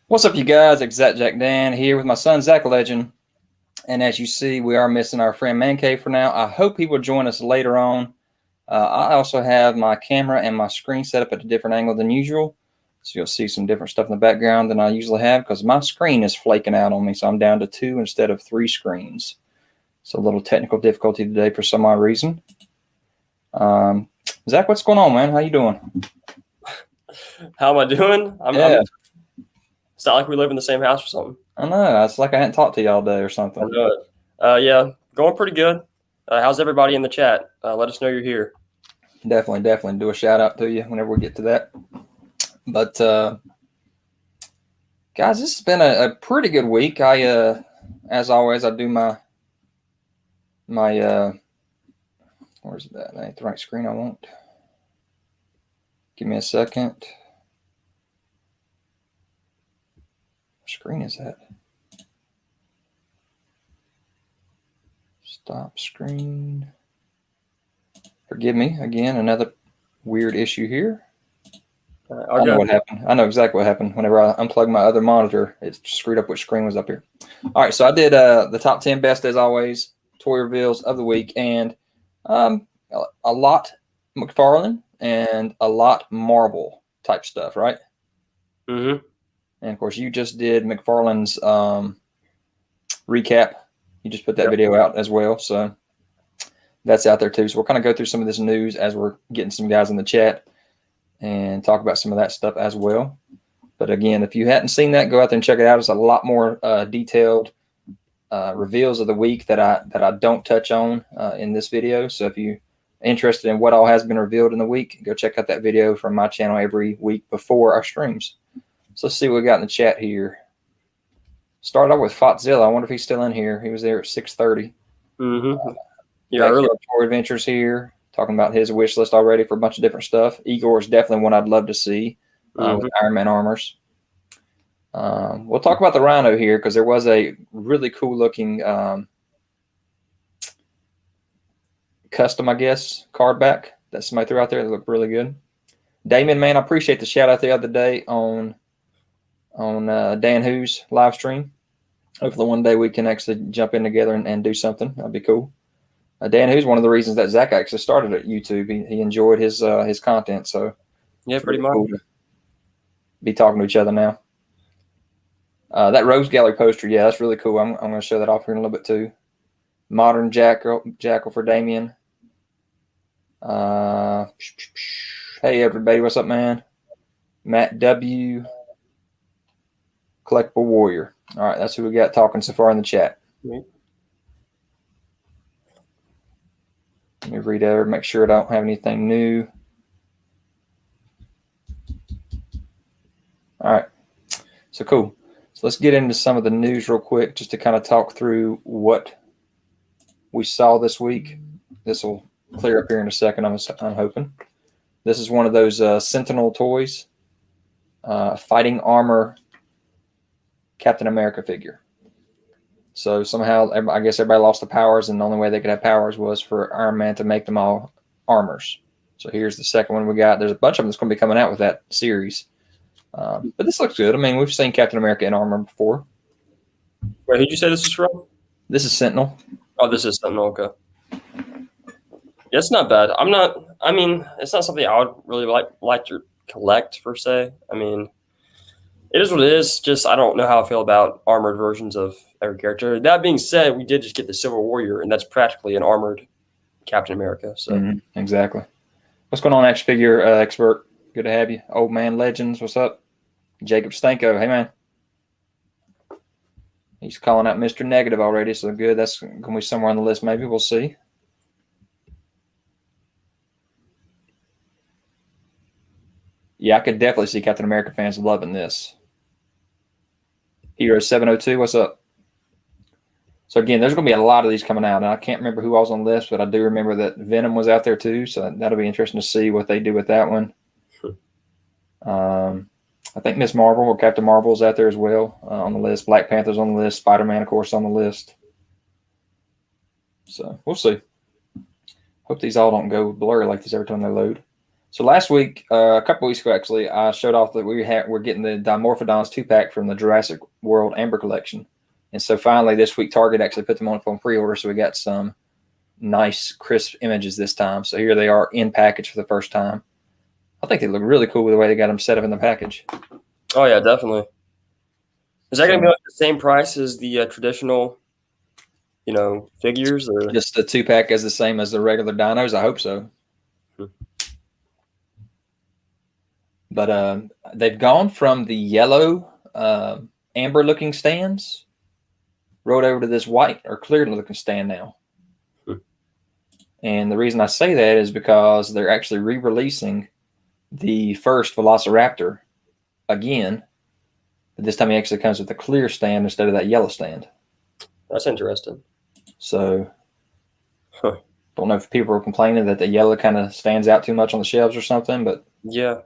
What's up, you guys? It's ZacJacDan here with my son, Zach Legend. And as you see, we are missing our friend ManCave for now. I hope he will join us later on. I also have my camera and my screen set up at a different angle than usual. So you'll see some different stuff in the background than I usually have because my screen is flaking out on me. So I'm down to 2 instead of 3 screens. So a little technical difficulty today for some odd reason. Zach, what's going on, man? How you doing? How am I doing? It's not like we live in the same house or something. I know. It's like I hadn't talked to you all day or something. I know it. Yeah, going pretty good. How's everybody in the chat? Let us know you're here. Definitely do a shout out to you whenever we get to that. But guys, this has been a pretty good week. As always, I do my where's that? That ain't the right screen I want. Give me a second. What screen is that? Stop screen. Forgive me again. Another weird issue here. I know what happened. I know exactly what happened. Whenever I unplugged my other monitor, it screwed up which screen was up here. All right, so I did the top 10 best as always toy reveals of the week, and a lot McFarlane and a lot Marvel type stuff, right? Mm-hmm. And of course, you just did McFarlane's recap. You just put that video out as well, so that's out there too. So we'll kind of go through some of this news as we're getting some guys in the chat and talk about some of that stuff as well. But again, if you hadn't seen that, go out there and check it out. It's a lot more detailed reveals of the week that I don't touch on in this video. So if you're interested in what all has been revealed in the week, go check out that video from my channel every week before our streams. So let's see what we got in the chat here. Start off with Fotzilla. I wonder if he's still in here. He was there at 6:30. Mm-hmm. Early Toy Adventures here, talking about his wish list already for a bunch of different stuff. Igor is definitely one I'd love to see with Iron Man armors. We'll talk about the Rhino here because there was a really cool looking custom, I guess, card back that somebody threw out there that looked really good. Damon, man, I appreciate the shout out the other day on Dan Who's live stream. Hopefully one day we can actually jump in together and do something. That'd be cool. Dan Who's one of the reasons that Zach actually started at YouTube. He enjoyed his content, so yeah, pretty much. Cool to be talking to each other now. That Rose Gallery poster, yeah, that's really cool. I'm going to show that off here in a little bit too. Modern Jackal for Damien. Hey everybody, what's up, man? Matt W. Collectible Warrior. All right, that's who we got talking so far in the chat. Let me read over, make sure I don't have anything new. All right, so cool. So let's get into some of the news real quick just to kind of talk through what we saw this week. This will clear up here in a second, I'm hoping. This is one of those Sentinel toys, fighting armor Captain America figure. So somehow, I guess everybody lost the powers, and the only way they could have powers was for Iron Man to make them all armors. So here's the second one we got. There's a bunch of them that's going to be coming out with that series. But this looks good. I mean, we've seen Captain America in armor before. Wait, who'd you say this is from? This is Sentinel. Oh, this is Sentinel. Okay. Yeah, it's not bad. I mean, it's not something I would really like to collect per se. I mean, it is what it is. Just I don't know how I feel about armored versions of every character. That being said, we did just get the Civil Warrior, and that's practically an armored Captain America. So exactly. What's going on, action figure expert? Good to have you. Old Man Legends, what's up? Jacob Stanko, hey man. He's calling out Mr. Negative already, so good. That's going to be somewhere on the list. Maybe we'll see. Yeah, I could definitely see Captain America fans loving this. Hero 702, what's up? So again, there's going to be a lot of these coming out. And I can't remember who else on the list, but I do remember that Venom was out there too. So that'll be interesting to see what they do with that one. I think Miss Marvel or Captain Marvel is out there as well on the list. Black Panther's on the list. Spider-Man, of course, on the list. So we'll see. Hope these all don't go blurry like this every time they load. So last week, a couple weeks ago, actually, I showed off that we're getting the Dimorphodons 2-pack from the Jurassic World Amber Collection. And so finally this week, Target actually put them on pre-order. So we got some nice, crisp images this time. So here they are in package for the first time. I think they look really cool with the way they got them set up in the package. Oh, yeah, definitely. Is that going to be like the same price as the traditional, figures? Or just the 2-pack is the same as the regular dinos? I hope so. But they've gone from the yellow, amber-looking stands, rolled over to this white or clear-looking stand now. And the reason I say that is because they're actually re-releasing the first Velociraptor again. But this time he actually comes with a clear stand instead of that yellow stand. That's interesting. So, don't know if people are complaining that the yellow kind of stands out too much on the shelves or something, but yeah.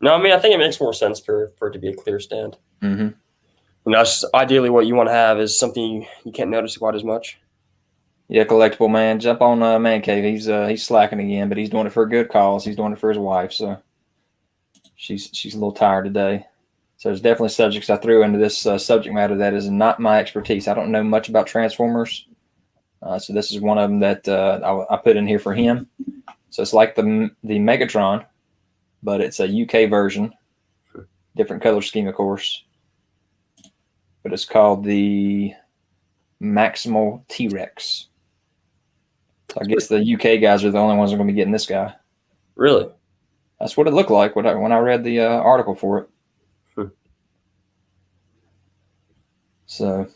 No, I mean, I think it makes more sense for it to be a clear stand. Mm-hmm. That's ideally what you want to have is something you can't notice quite as much. Yeah, collectible man, jump on ManCave. He's slacking again, but he's doing it for a good cause. He's doing it for his wife, so she's a little tired today. So there's definitely subjects I threw into this subject matter that is not my expertise. I don't know much about Transformers, so this is one of them that I put in here for him. So it's like the Megatron, but it's a UK version, different color scheme, of course. But it's called the Maximal T-Rex. So I guess the UK guys are the only ones that are going to be getting this guy. Really? That's what it looked like when I read the article for it. So,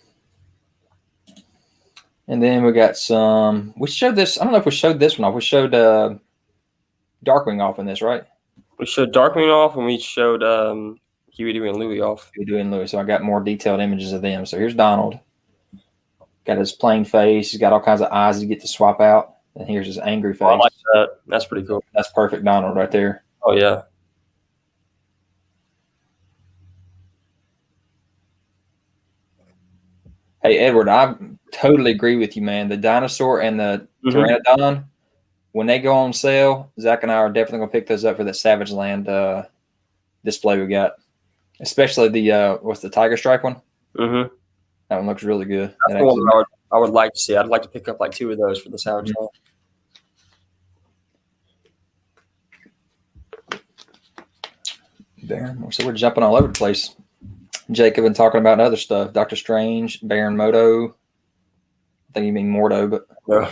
and then we got some. We showed this. I don't know if we showed this one off. We showed Darkwing off in this, right? We showed Darkwing off, and we showed Huey, Dewey, and Louie off. Huey, Dewey, and Louie. So I got more detailed images of them. So here's Donald. Got his plain face. He's got all kinds of eyes you get to swap out. And here's his angry face. Oh, I like that. That's pretty cool. That's perfect Donald right there. Oh, yeah. Hey, Edward, I totally agree with you, man. The dinosaur and the Pteranodon, when they go on sale, Zach and I are definitely going to pick those up for that Savage Land display we got. Especially the, what's the Tiger Stripe one? Mm-hmm. That one looks really good. That's the one I would like to see. I'd like to pick up like 2 of those for the Savage Land. Baron. So we're jumping all over the place. Jacob been talking about other stuff. Doctor Strange, Baron Moto. I think you mean Mordo, but no.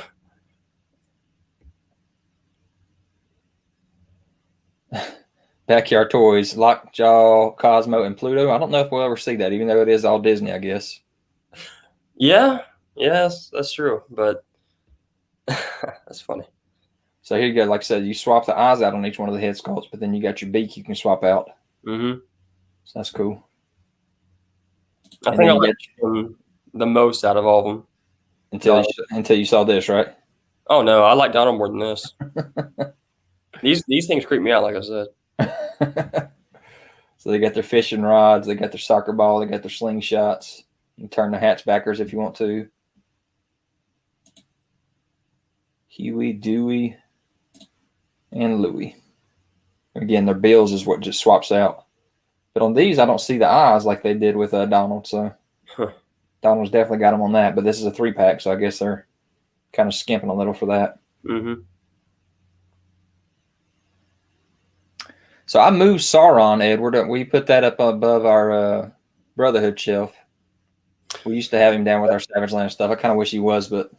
Backyard Toys, Lockjaw, Cosmo, and Pluto. I don't know if we'll ever see that, even though it is all Disney, I guess. Yeah, yes, that's true, but that's funny. So here you go. Like I said, you swap the eyes out on each one of the head sculpts, but then you got your beak you can swap out. Mm-hmm. So that's cool. I think I like the most out of all of them. Until you saw this, right? Oh, no, I like Donald more than this. These things creep me out, like I said. So they got their fishing rods, they got their soccer ball, they got their slingshots. You can turn the hatchbackers if you want to. Huey, Dewey, and Louie. Again, their bills is what just swaps out. But on these, I don't see the eyes like they did with Donald. So Donald's definitely got them on that. But this is a 3-pack, so I guess they're kind of skimping a little for that. Mm-hmm. So I moved Sauron, Edward. We put that up above our Brotherhood shelf. We used to have him down with our Savage Land stuff. I kind of wish he was, but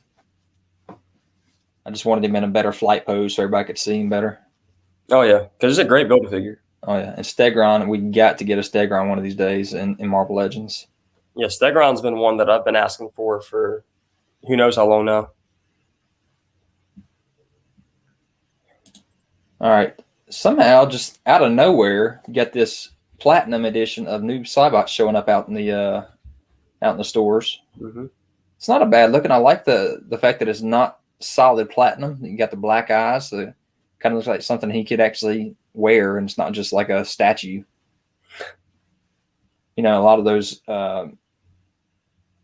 I just wanted him in a better flight pose so everybody could see him better. Oh, yeah, because it's a great Build-A-Figure. Oh, yeah. And Stegron, we got to get a Stegron one of these days in Marvel Legends. Yeah, Stegron's been one that I've been asking for who knows how long now. All right. Somehow, just out of nowhere, you got this platinum edition of Noob Saibot showing up out in the stores. Mm-hmm. It's not a bad look, and I like the fact that it's not solid platinum. You got the black eyes, so it kind of looks like something he could actually wear, and it's not just like a statue. You know, a lot of those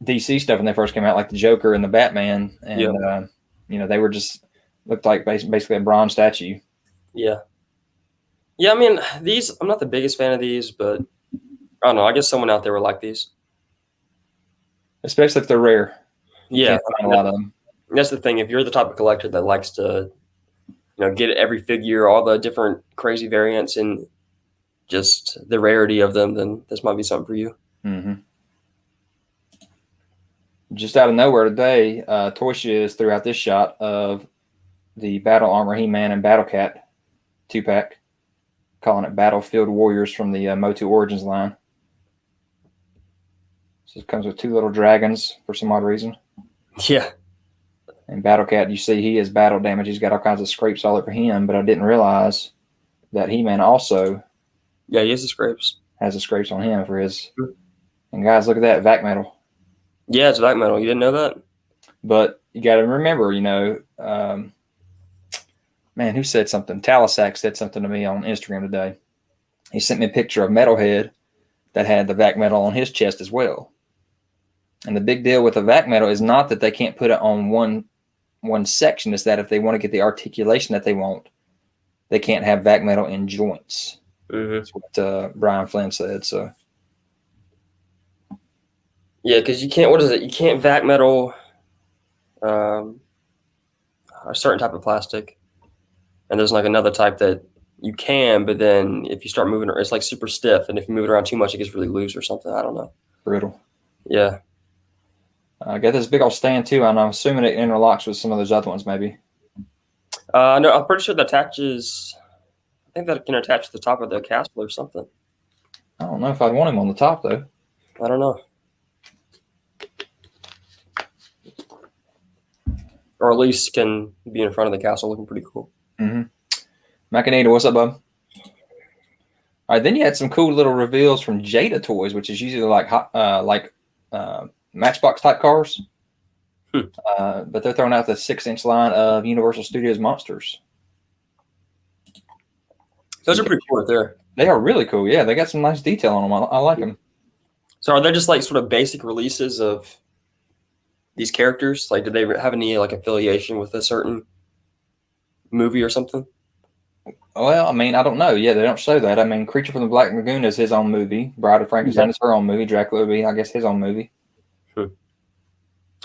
DC stuff when they first came out, like the Joker and the Batman, and you know, they were just looked like basically a bronze statue. Yeah. Yeah, I mean, these, I'm not the biggest fan of these, but I don't know. I guess someone out there would like these. Especially if they're rare. You Yeah, can't find a lot of them. that's the thing. If you're the type of collector that likes to, get every figure, all the different crazy variants, and just the rarity of them, then this might be something for you. Mm-hmm. Just out of nowhere today, Toy Shiz threw out this shot of the Battle Armor He-Man and Battle Cat 2-pack, calling it Battlefield Warriors from the Motu Origins line. So it comes with 2 little dragons for some odd reason. Yeah. And Battle Cat, you see he has battle damage. He's got all kinds of scrapes all over him, but I didn't realize that He-Man also Yeah, he has the scrapes. has the scrapes on him for his. And guys, look at that vac metal. Yeah, it's black metal. You didn't know that? But you got to remember, man, who said something? Talisac said something to me on Instagram today. He sent me a picture of Metalhead that had the vac metal on his chest as well. And the big deal with the vac metal is not that they can't put it on one section, is that if they want to get the articulation that they want, they can't have vac metal in joints. Mm-hmm. That's what Brian Flynn said. So yeah, because you can't. What is it? You can't vac metal a certain type of plastic, and there's like another type that you can, but then if you start moving, it's like super stiff, and if you move it around too much, it gets really loose or something. I don't know. brittle. Yeah. I got this big old stand too, and I'm assuming it interlocks with some of those other ones, maybe. No, I'm pretty sure that attaches. I think that can attach to the top of the castle or something. I don't know if I'd want him on the top though. I don't know. Or at least can be in front of the castle, looking pretty cool. Mm-hmm. Machinata, what's up, bub? All right, then you had some cool little reveals from Jada Toys, which is usually like Matchbox type cars. But they're throwing out the 6-inch line of Universal Studios monsters. Those are pretty cool right there. They are really cool. Yeah, they got some nice detail on them. I like them. So are they just like sort of basic releases of these characters? Like, did they have any like affiliation with a certain movie or something? Well, I mean, I don't know. Yeah, they don't show that. I mean, Creature from the Black Lagoon is his own movie. Bride of Frankenstein is her own movie. Dracula would be, I guess, his own movie. I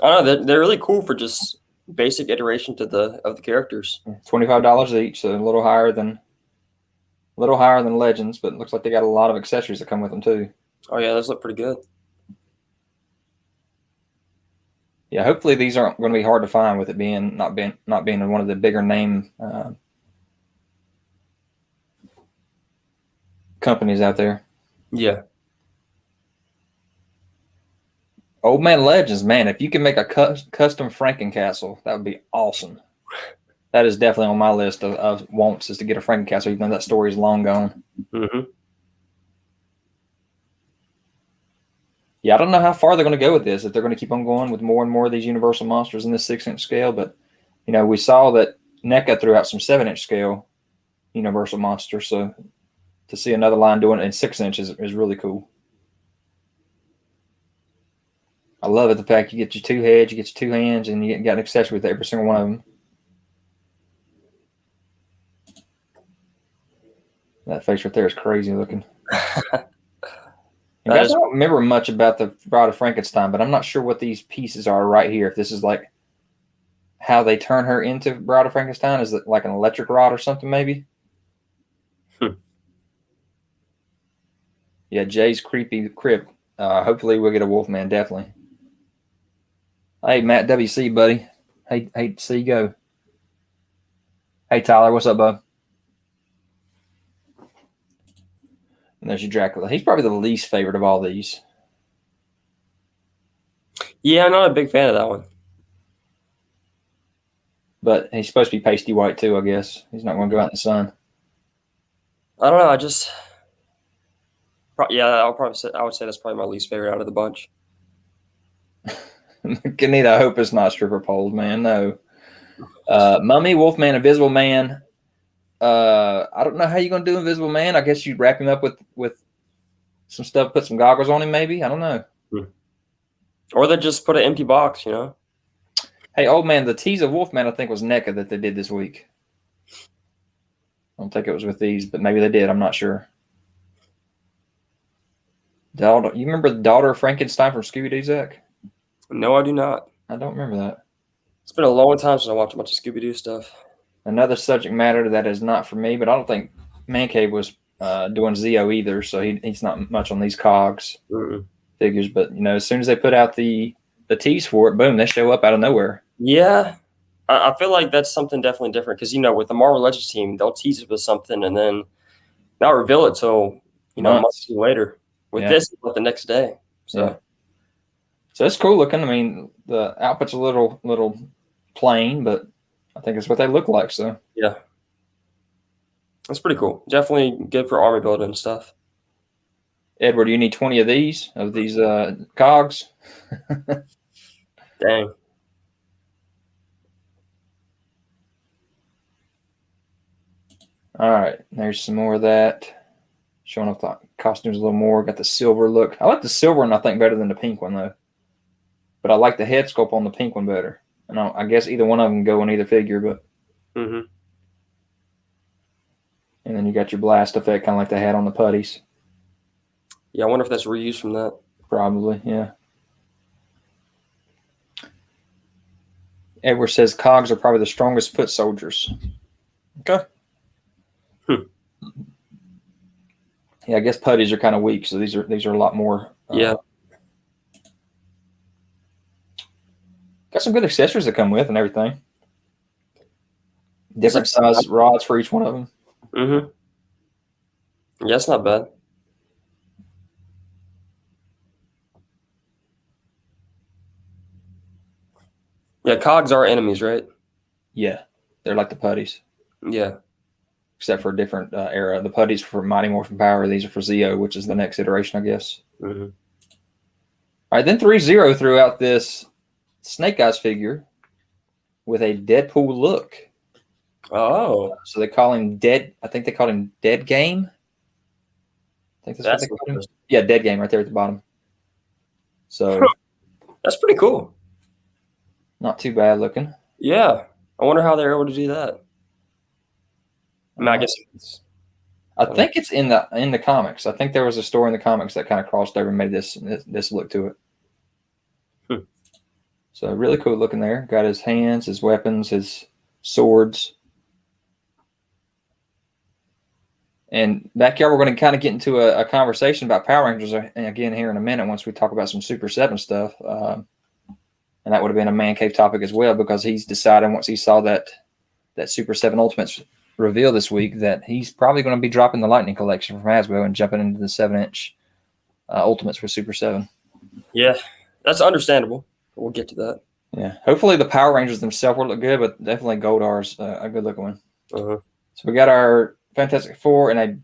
don't know. They're really cool for just basic iteration of the characters. $25 each, so a little higher than Legends, but it looks like they got a lot of accessories that come with them too. Oh yeah, those look pretty good. Yeah, hopefully these aren't going to be hard to find with it not being in one of the bigger name companies out there. Yeah. Old Man Legends, man, if you can make a custom Frankencastle, that would be awesome. That is definitely on my list of wants, is to get a Frankencastle, even though that story is long gone. Mm-hmm. Yeah, I don't know how far they're going to go with this, if they're going to keep on going with more and more of these Universal monsters in this 6-inch scale. But, we saw that NECA threw out some 7-inch scale Universal monsters. So to see another line doing it in 6 inches is really cool. I love it, the fact you get your 2 heads, you get your 2 hands, and you got an accessory with every single one of them. That face right there is crazy looking. Guys, I don't remember much about the Bride of Frankenstein, but I'm not sure what these pieces are right here. If this is like how they turn her into Bride of Frankenstein, is it like an electric rod or something maybe? Yeah, Jay's creepy crypt. Hopefully we'll get a Wolfman, definitely. Hey, Matt WC, buddy. Hate to see you go. Hey, Tyler, what's up, bud? And there's your Dracula. He's probably the least favorite of all these. Yeah, I'm not a big fan of that one. But he's supposed to be pasty white too, I guess. He's not going to go out in the sun. I don't know. I would say that's probably my least favorite out of the bunch. Kanita, I hope it's not stripper poles, man. No. Mummy, Wolfman, Invisible Man. I don't know how you're going to do Invisible Man. I guess you'd wrap him up with some stuff, put some goggles on him maybe. I don't know. Or they just put an empty box, Hey, old man, the tease of Wolfman, I think, was NECA that they did this week. I don't think it was with these, but maybe they did. I'm not sure. You remember the daughter of Frankenstein from Scooby-Doo, Zach? No, I do not. I don't remember that. It's been a long time since I watched a bunch of Scooby-Doo stuff. Another subject matter that is not for me, but I don't think ManCave was doing Zeo either, so he's not much on these cogs figures. But, as soon as they put out the tease for it, boom, they show up out of nowhere. Yeah. I feel like that's something definitely different because, with the Marvel Legends team, they'll tease it with something and then not reveal it till, months later. With this, the next day. So it's cool looking. I mean, the outfit's a little plain, but I think it's what they look like. So yeah, that's pretty cool. Definitely good for army building and stuff. Edward, you need 20 of these cogs. Dang. All right, there's some more of that. Showing off the costumes a little more. Got the silver look. I like the silver one, I think, better than the pink one, though. But I like the head sculpt on the pink one better. And I guess either one of them can go in either figure. But And then you got your blast effect, kind of like they had on the putties. Yeah, I wonder if that's reused from that. Probably, yeah. Edward says cogs are probably the strongest foot soldiers. Okay. Yeah, I guess putties are kind of weak, so these are a lot more. Yeah. Got some good accessories that come with and everything. Different size rods for each one of them. Yeah, it's not bad. Yeah, cogs are enemies, right? Yeah, they're like the putties. Yeah. Except for a different era. The putties for Mighty Morphin Power. These are for Zeo, which is the next iteration, I guess. Mm-hmm. All right, then 3-0 threw out this Snake Eyes figure with a Deadpool look. Oh. So they call him Dead. I think they called him Dead Game. I think that's what they called him. Yeah, Dead Game right there at the bottom. So that's pretty cool. Not too bad looking. Yeah. I wonder how they're able to do that. I mean, I guess I think it's in the comics. I think there was a story in the comics that kind of crossed over and made this look to it. So really cool looking there. Got his hands, his weapons, his swords. And backyard, we're going to kind of get into a conversation about Power Rangers again here in a minute once we talk about some Super 7 stuff. And that would have been a ManCave topic as well because he's decided once he saw that Super 7 Ultimates reveal this week that he's probably going to be dropping the Lightning Collection from Hasbro and jumping into the 7-inch Ultimates for Super 7. Yeah, that's understandable. We'll get to that. Yeah, hopefully the Power Rangers themselves will look good, but definitely Goldar's a good looking one. So we got our Fantastic Four in a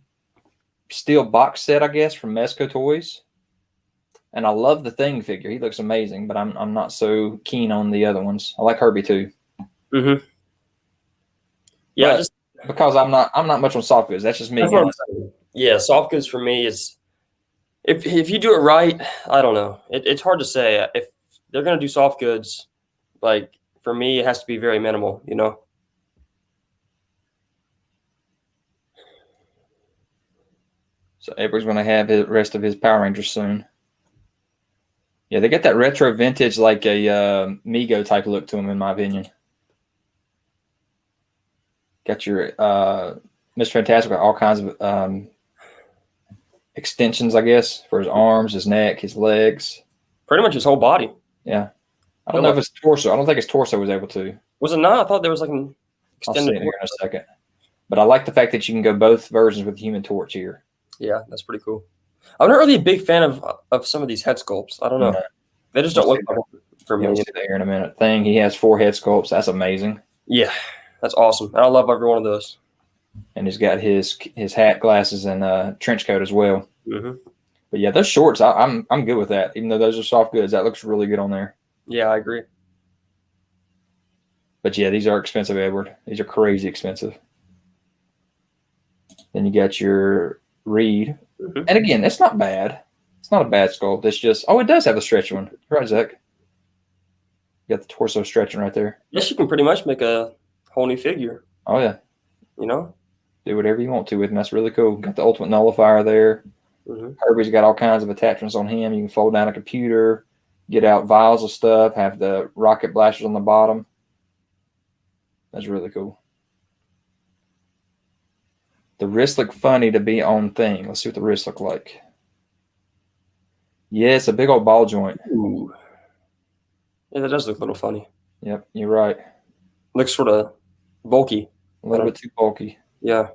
steel box set, I guess, from Mezco Toys. And I love the Thing figure. He looks amazing, but I'm not so keen on the other ones. I like Herbie too. Yeah, but because I'm not much on soft goods. That's just me. Yeah, soft goods for me is if you do it right. I don't know. It's hard to say if they're gonna do soft goods. Like for me, it has to be very minimal. So Edward's going to have the rest of his Power Rangers soon. Yeah, they get that retro vintage, like a Mego type look to them, in my opinion. Got your Mr. Fantastic with all kinds of extensions, I guess, for his arms, his neck, his legs. Pretty much his whole body. Yeah. I don't know if his torso. I don't think his torso was able to. Was it not? I thought there was like an extended. I'll see it here in a second. But I like the fact that you can go both versions with the Human Torch here. Yeah, that's pretty cool. I'm not really a big fan of some of these head sculpts. I don't know. No. They just don't look like for me. We'll see that here in a minute. He has 4 head sculpts. That's amazing. Yeah, that's awesome. And I love every one of those. And he's got his hat, glasses, and trench coat as well. But yeah, those shorts, I'm good with that. Even though those are soft goods, that looks really good on there. Yeah, I agree. But yeah, these are expensive, Edward. These are crazy expensive. Then you got your Reed. And again, it's not bad. It's not a bad sculpt. It's just, it does have a stretch one. Right, Zach? You got the torso stretching right there. Yes, you can pretty much make a whole new figure. Oh, yeah. do whatever you want to with him. That's really cool. Got the ultimate nullifier there. Mm-hmm. Herbie's got all kinds of attachments on him. You can fold down a computer, get out vials of stuff, have the rocket blasters on the bottom. That's really cool. The wrists look funny to be on thing. Let's see what the wrists look like. Yeah, it's a big old ball joint. Ooh. Yeah, that does look a little funny. Yep, you're right. Looks sort of bulky. A little bit too bulky. Yeah.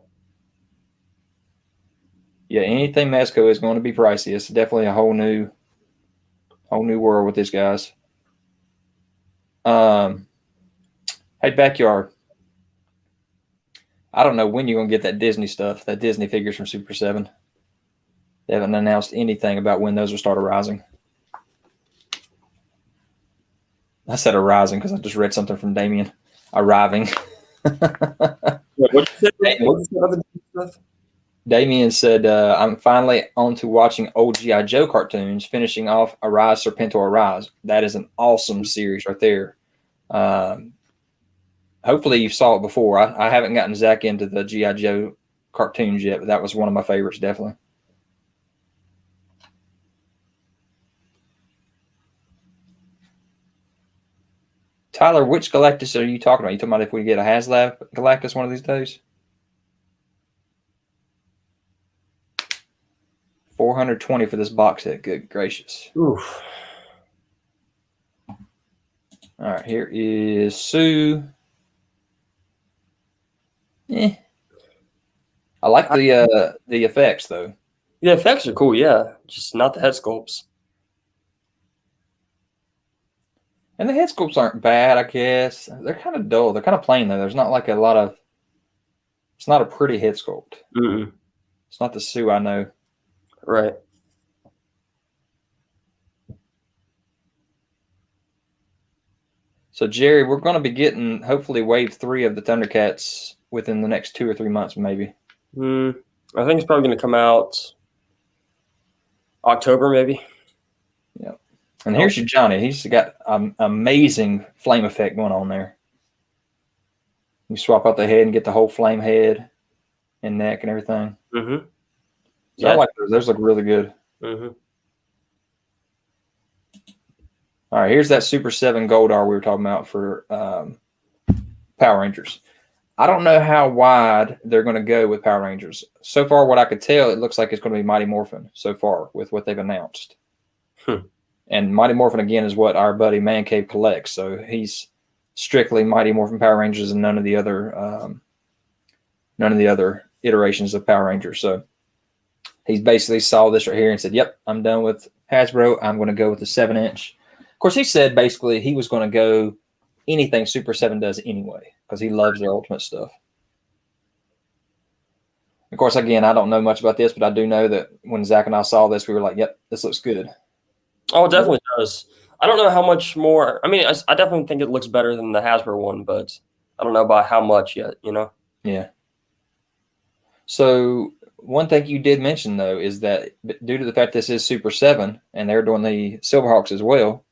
Yeah, anything Mezco is going to be pricey. It's definitely a whole new world with these guys. Hey, Backyard. I don't know when you're going to get that Disney stuff, that Disney figures from Super 7. They haven't announced anything about when those will start arriving. I said arriving because I just read something from Damien. Arriving. What you say? What's the other stuff? Damien said, I'm finally on to watching old G.I. Joe cartoons, finishing off Arise, Serpentor, Arise. That is an awesome series right there. Hopefully you saw it before. I haven't gotten Zach into the G.I. Joe cartoons yet, but that was one of my favorites, definitely. Tyler, which Galactus are you talking about? You talking about if we get a HasLab Galactus one of these days? 420 for this box set. Good gracious. Oof. All right, here is Sue. I like the effects though. The effects are cool, yeah. Just not the head sculpts. And the head sculpts aren't bad, I guess. They're kind of dull. They're kind of plain though. There's not like a lot of. It's not a pretty head sculpt. Mm-mm. It's not the Sue I know. Right. So Jerry, we're going to be getting hopefully wave 3 of the Thundercats within the next 2 or 3 months, maybe. I think it's probably going to come out October, maybe. Yeah. And here's your Johnny. He's got an amazing flame effect going on there. You swap out the head and get the whole flame head and neck and everything. Mm-hmm. So I like those. Those look really good. Mm-hmm. All right, here's that Super 7 Goldar we were talking about for Power Rangers. I don't know how wide they're going to go with Power Rangers. So far, what I could tell, it looks like it's going to be Mighty Morphin so far with what they've announced. And Mighty Morphin, again, is what our buddy ManCave collects. So he's strictly Mighty Morphin Power Rangers and none of the other iterations of Power Rangers. So he basically saw this right here and said, yep, I'm done with Hasbro. I'm going to go with the 7-inch. Of course, he said basically he was going to go anything Super 7 does anyway because he loves their Ultimate stuff. Of course, again, I don't know much about this, but I do know that when Zach and I saw this, we were like, yep, this looks good. Oh, it definitely does. I don't know how much more. I mean, I definitely think it looks better than the Hasbro one, but I don't know by how much yet, you know? Yeah. So one thing you did mention, though, is that due to the fact this is Super 7 and they're doing the Silverhawks as well,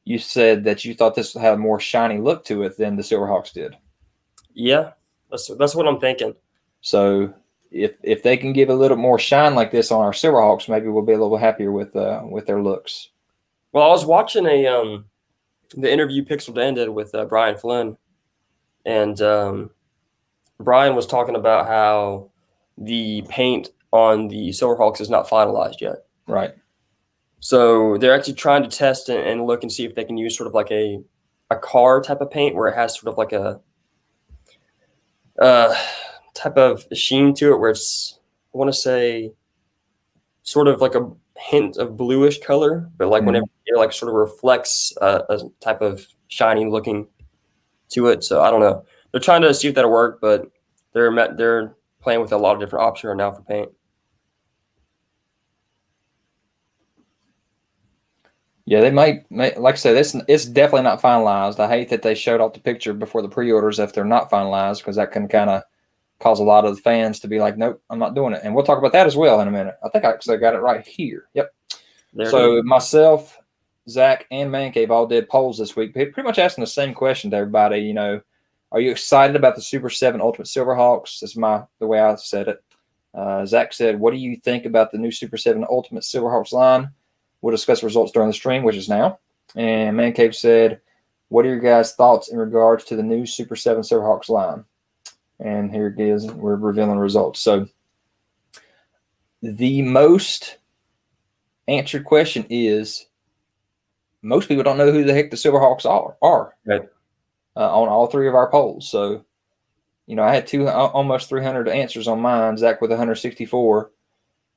you said that you thought this had a more shiny look to it than the Silverhawks did. Yeah, that's what I'm thinking. So if they can give a little more shine like this on our Silverhawks, maybe we'll be a little happier with their looks. Well, I was watching the interview Pixel Dan did with Brian Flynn, and Brian was talking about how the paint on the Silverhawks is not finalized yet. Right. So they're actually trying to test and look and see if they can use sort of like a car type of paint where it has sort of like a type of sheen to it where it's, I want to say, sort of like a hint of bluish color, but like whenever it like sort of reflects a type of shiny looking to it. So I don't know. They're trying to see if that'll work, but they're playing with a lot of different options right now for paint. Yeah, they might like I said, it's definitely not finalized. I hate that they showed off the picture before the pre-orders if they're not finalized, because that can kind of cause a lot of the fans to be like, nope, I'm not doing it. And we'll talk about that as well in a minute. I think I actually got it right here. Yep. So myself, Zach, and ManCave all did polls this week, pretty much asking the same question to everybody, you know, Are you excited about the Super 7 Ultimate Silverhawks? That's the way I said it. Zach said, what do you think about the new Super 7 Ultimate Silverhawks line? We'll discuss results during the stream, which is now. And ManCave said, what are your guys' thoughts in regards to the new Super 7 Silverhawks line? And here it is. We're revealing results. So the most answered question is, most people don't know who the heck the Silverhawks are. Right. On all three of our polls. So, I had almost 300 answers on mine, Zach with 164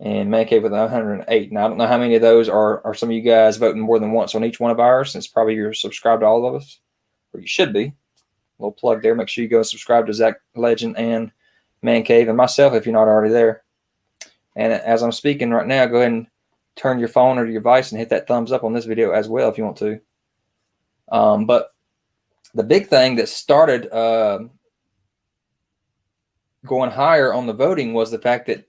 and ManCave with 108. Now, I don't know how many of those are some of you guys voting more than once on each one of ours, since probably you're subscribed to all of us, or you should be. A little plug there. Make sure you go and subscribe to Zach Legend and ManCave and myself if you're not already there. And as I'm speaking right now, go ahead and turn your phone or your device and hit that thumbs up on this video as well if you want to. But the big thing that started going higher on the voting was the fact that,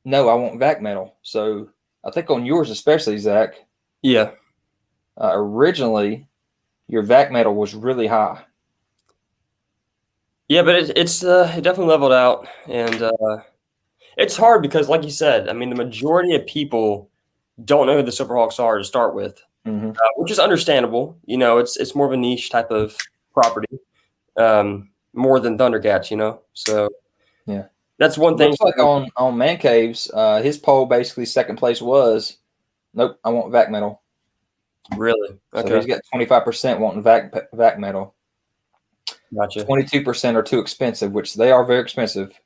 no, I want vac metal. So I think on yours especially, Zach. Yeah. Originally, your vac metal was really high. Yeah, but it definitely leveled out. And it's hard because, like you said, I mean, the majority of people don't know who the Silverhawks are to start with, which is understandable. It's more of a niche type of property, more than Thundercats, So yeah, that's one thing. Looks like on ManCave's, his poll basically second place was, nope, I want vac metal. Really? Okay. So he's got 25% wanting vac metal. Gotcha. 22% are too expensive, which they are very expensive.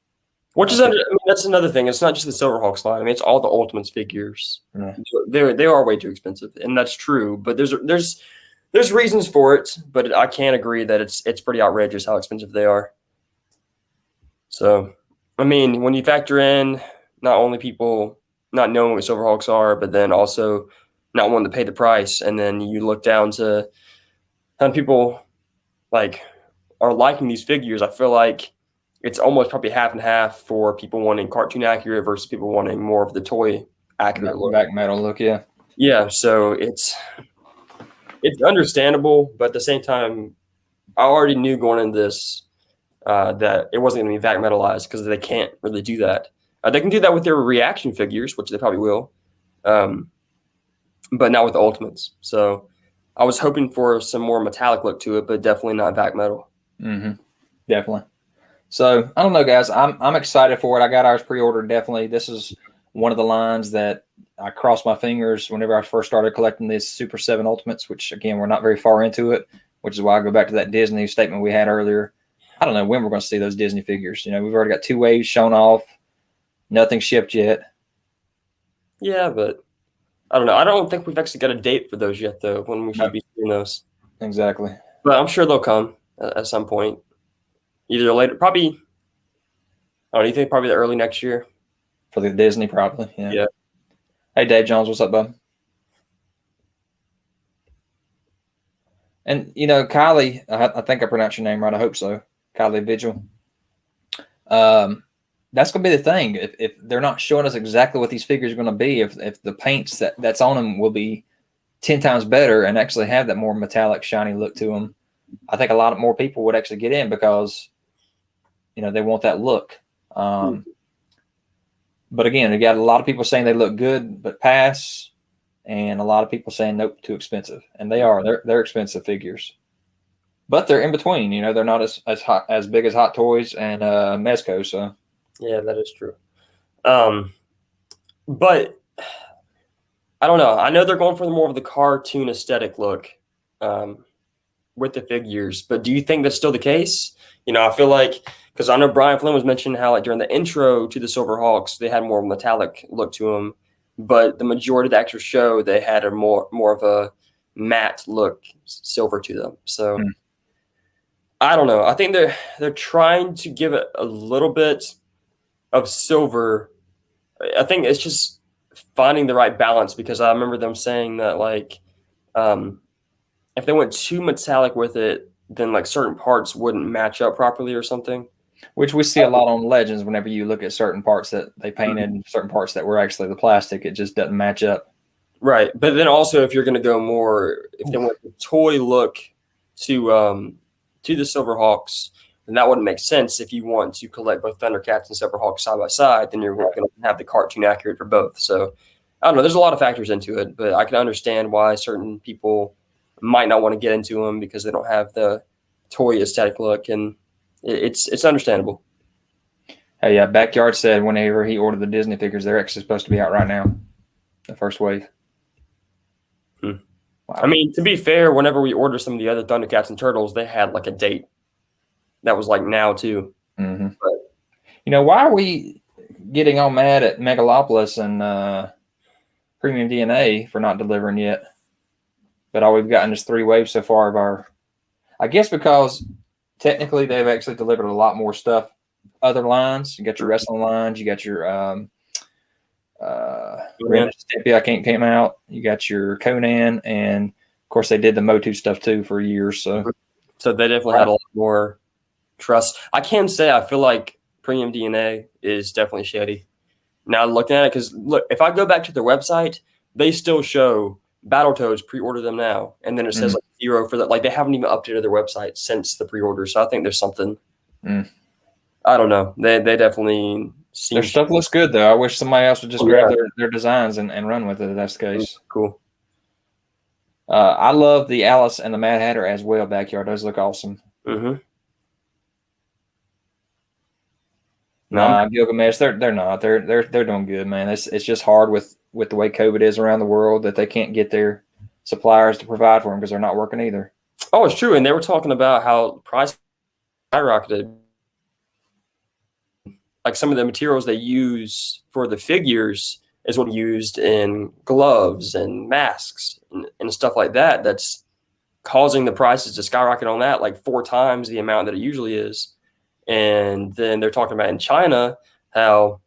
Which is that's another thing. It's not just the Silverhawks line. I mean, it's all the Ultimates figures. Yeah. They are way too expensive, and that's true. But there's reasons for it. But I can agree that it's pretty outrageous how expensive they are. So, I mean, when you factor in not only people not knowing what Silverhawks are, but then also not wanting to pay the price, and then you look down to how people are liking these figures, I feel like it's almost probably half and half for people wanting cartoon accurate versus people wanting more of the toy accurate look. Vac metal look, yeah. Yeah, so it's understandable, but at the same time, I already knew going into this that it wasn't going to be vac metalized because they can't really do that. They can do that with their reaction figures, which they probably will, but not with the Ultimates. So I was hoping for some more metallic look to it, but definitely not vac metal. Definitely. So I don't know, guys. I'm excited for it. I got ours pre-ordered. Definitely, this is one of the lines that I crossed my fingers whenever I first started collecting these Super 7 Ultimates. Which again, we're not very far into it, which is why I go back to that Disney statement we had earlier. I don't know when we're going to see those Disney figures. We've already got 2 waves shown off. Nothing shipped yet. Yeah, but I don't know. I don't think we've actually got a date for those yet, though. When we should be seeing those. Exactly. But I'm sure they'll come at some point. Either later, probably. Oh, do you think probably the early next year? For the Disney, probably. Yeah. Hey, Dave Jones, what's up, bud? And Kylie, I think I pronounced your name right. I hope so. Kylie Vigil. That's going to be the thing. If they're not showing us exactly what these figures are going to be, if the paints that's on them will be 10 times better and actually have that more metallic, shiny look to them, I think a lot more people would actually get in because they want that look. But again, you got a lot of people saying they look good but pass, and a lot of people saying nope, too expensive. And they are. They're expensive figures, but they're in between. They're not as big as Hot Toys and Mezco. So yeah, that is true. But I don't know. I know they're going for more of the cartoon aesthetic look with the figures, but do you think that's still the case? I feel like, because I know Brian Flynn was mentioning how during the intro to the Silverhawks, they had more metallic look to them, but the majority of the actual show, they had a more of a matte look, silver to them. So I don't know. I think they're trying to give it a little bit of silver. I think it's just finding the right balance, because I remember them saying that if they went too metallic with it, then certain parts wouldn't match up properly or something. Which we see a lot on Legends. Whenever you look at certain parts that they painted and certain parts that were actually the plastic, it just doesn't match up. Right. But then also, if you're going to go more, if they want the toy look to to the Silverhawks, then that wouldn't make sense. If you want to collect both Thundercats and Silverhawks side by side, then you're going to have the cartoon accurate for both. So I don't know. There's a lot of factors into it, but I can understand why certain people might not want to get into them because they don't have the toy aesthetic look, and it's understandable. Hey, yeah, Backyard said whenever he ordered the Disney figures, they're actually supposed to be out right now, the first wave. Wow. I mean, to be fair, whenever we ordered some of the other Thundercats and Turtles, they had like a date that was like now too. Mm-hmm. But, why are we getting all mad at Megalopolis and Premium DNA for not delivering yet? But all we've gotten is 3 waves so far of our. I guess because technically they've actually delivered a lot more stuff. Other lines, you got your wrestling lines, you got your I can't came out. You got your Conan, and of course they did the Motu stuff too for years. So they definitely had a lot more trust. I can say I feel like Premium DNA is definitely shady. Now looking at it, because look, if I go back to their website, they still show Battletoads, pre-order them now, and then it says like 0 for that. Like they haven't even updated their website since the pre-order. So I think there's something. I don't know. They definitely. Their stuff looks good, though. I wish somebody else would just grab their designs and run with it if that's the case. Cool. I love the Alice and the Mad Hatter as well, Backyard. Those look awesome. Mm-hmm. Nah, Gilgamesh, they're not. They're doing good, man. It's just hard with the way COVID is around the world that they can't get their suppliers to provide for them because they're not working either. Oh, it's true. And they were talking about how price skyrocketed. Like some of the materials they use for the figures is what used in gloves and masks and stuff like that. That's causing the prices to skyrocket on that like 4 times the amount that it usually is. And then they're talking about in China how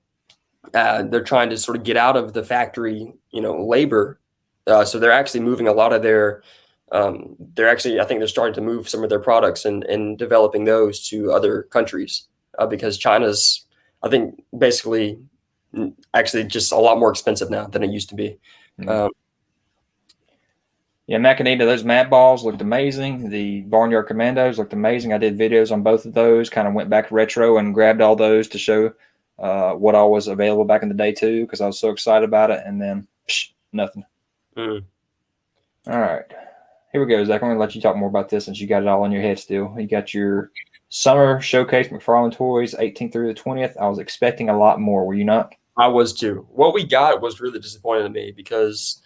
they're trying to sort of get out of the factory, labor. So they're actually moving a lot of their. I think they're starting to move some of their products and developing those to other countries because China's. I think basically actually just a lot more expensive now than it used to be. Yeah, Machinita, those Mad Balls looked amazing. The Barnyard Commandos looked amazing. I did videos on both of those, kind of went back retro and grabbed all those to show what all was available back in the day too, because I was so excited about it. And then nothing. All right. Here we go, Zach. I'm going to let you talk more about this since you got it all in your head still. You got your Summer Showcase McFarlane Toys, 18th through the 20th. I was expecting a lot more. Were you not? I was too. What we got was really disappointing to me because,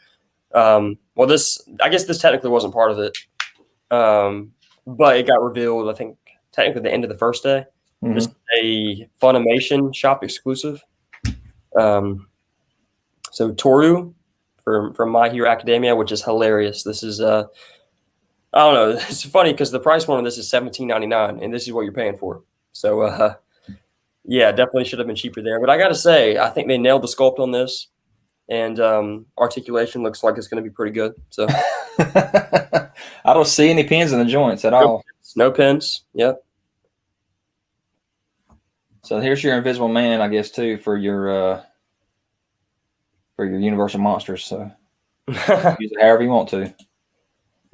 I guess this technically wasn't part of it, but it got revealed, I think, technically the end of the first day. This is a Funimation shop exclusive. So Toru from My Hero Academia, which is hilarious. This is I don't know. It's funny because the price point on this is $17.99, and this is what you're paying for. So, yeah, definitely should have been cheaper there. But I got to say, I think they nailed the sculpt on this, and articulation looks like it's going to be pretty good. So, I don't see any pins in the joints at all. No pins. Yep. So here's your Invisible Man, I guess, too, for your Universal Monsters. So use it however you want to.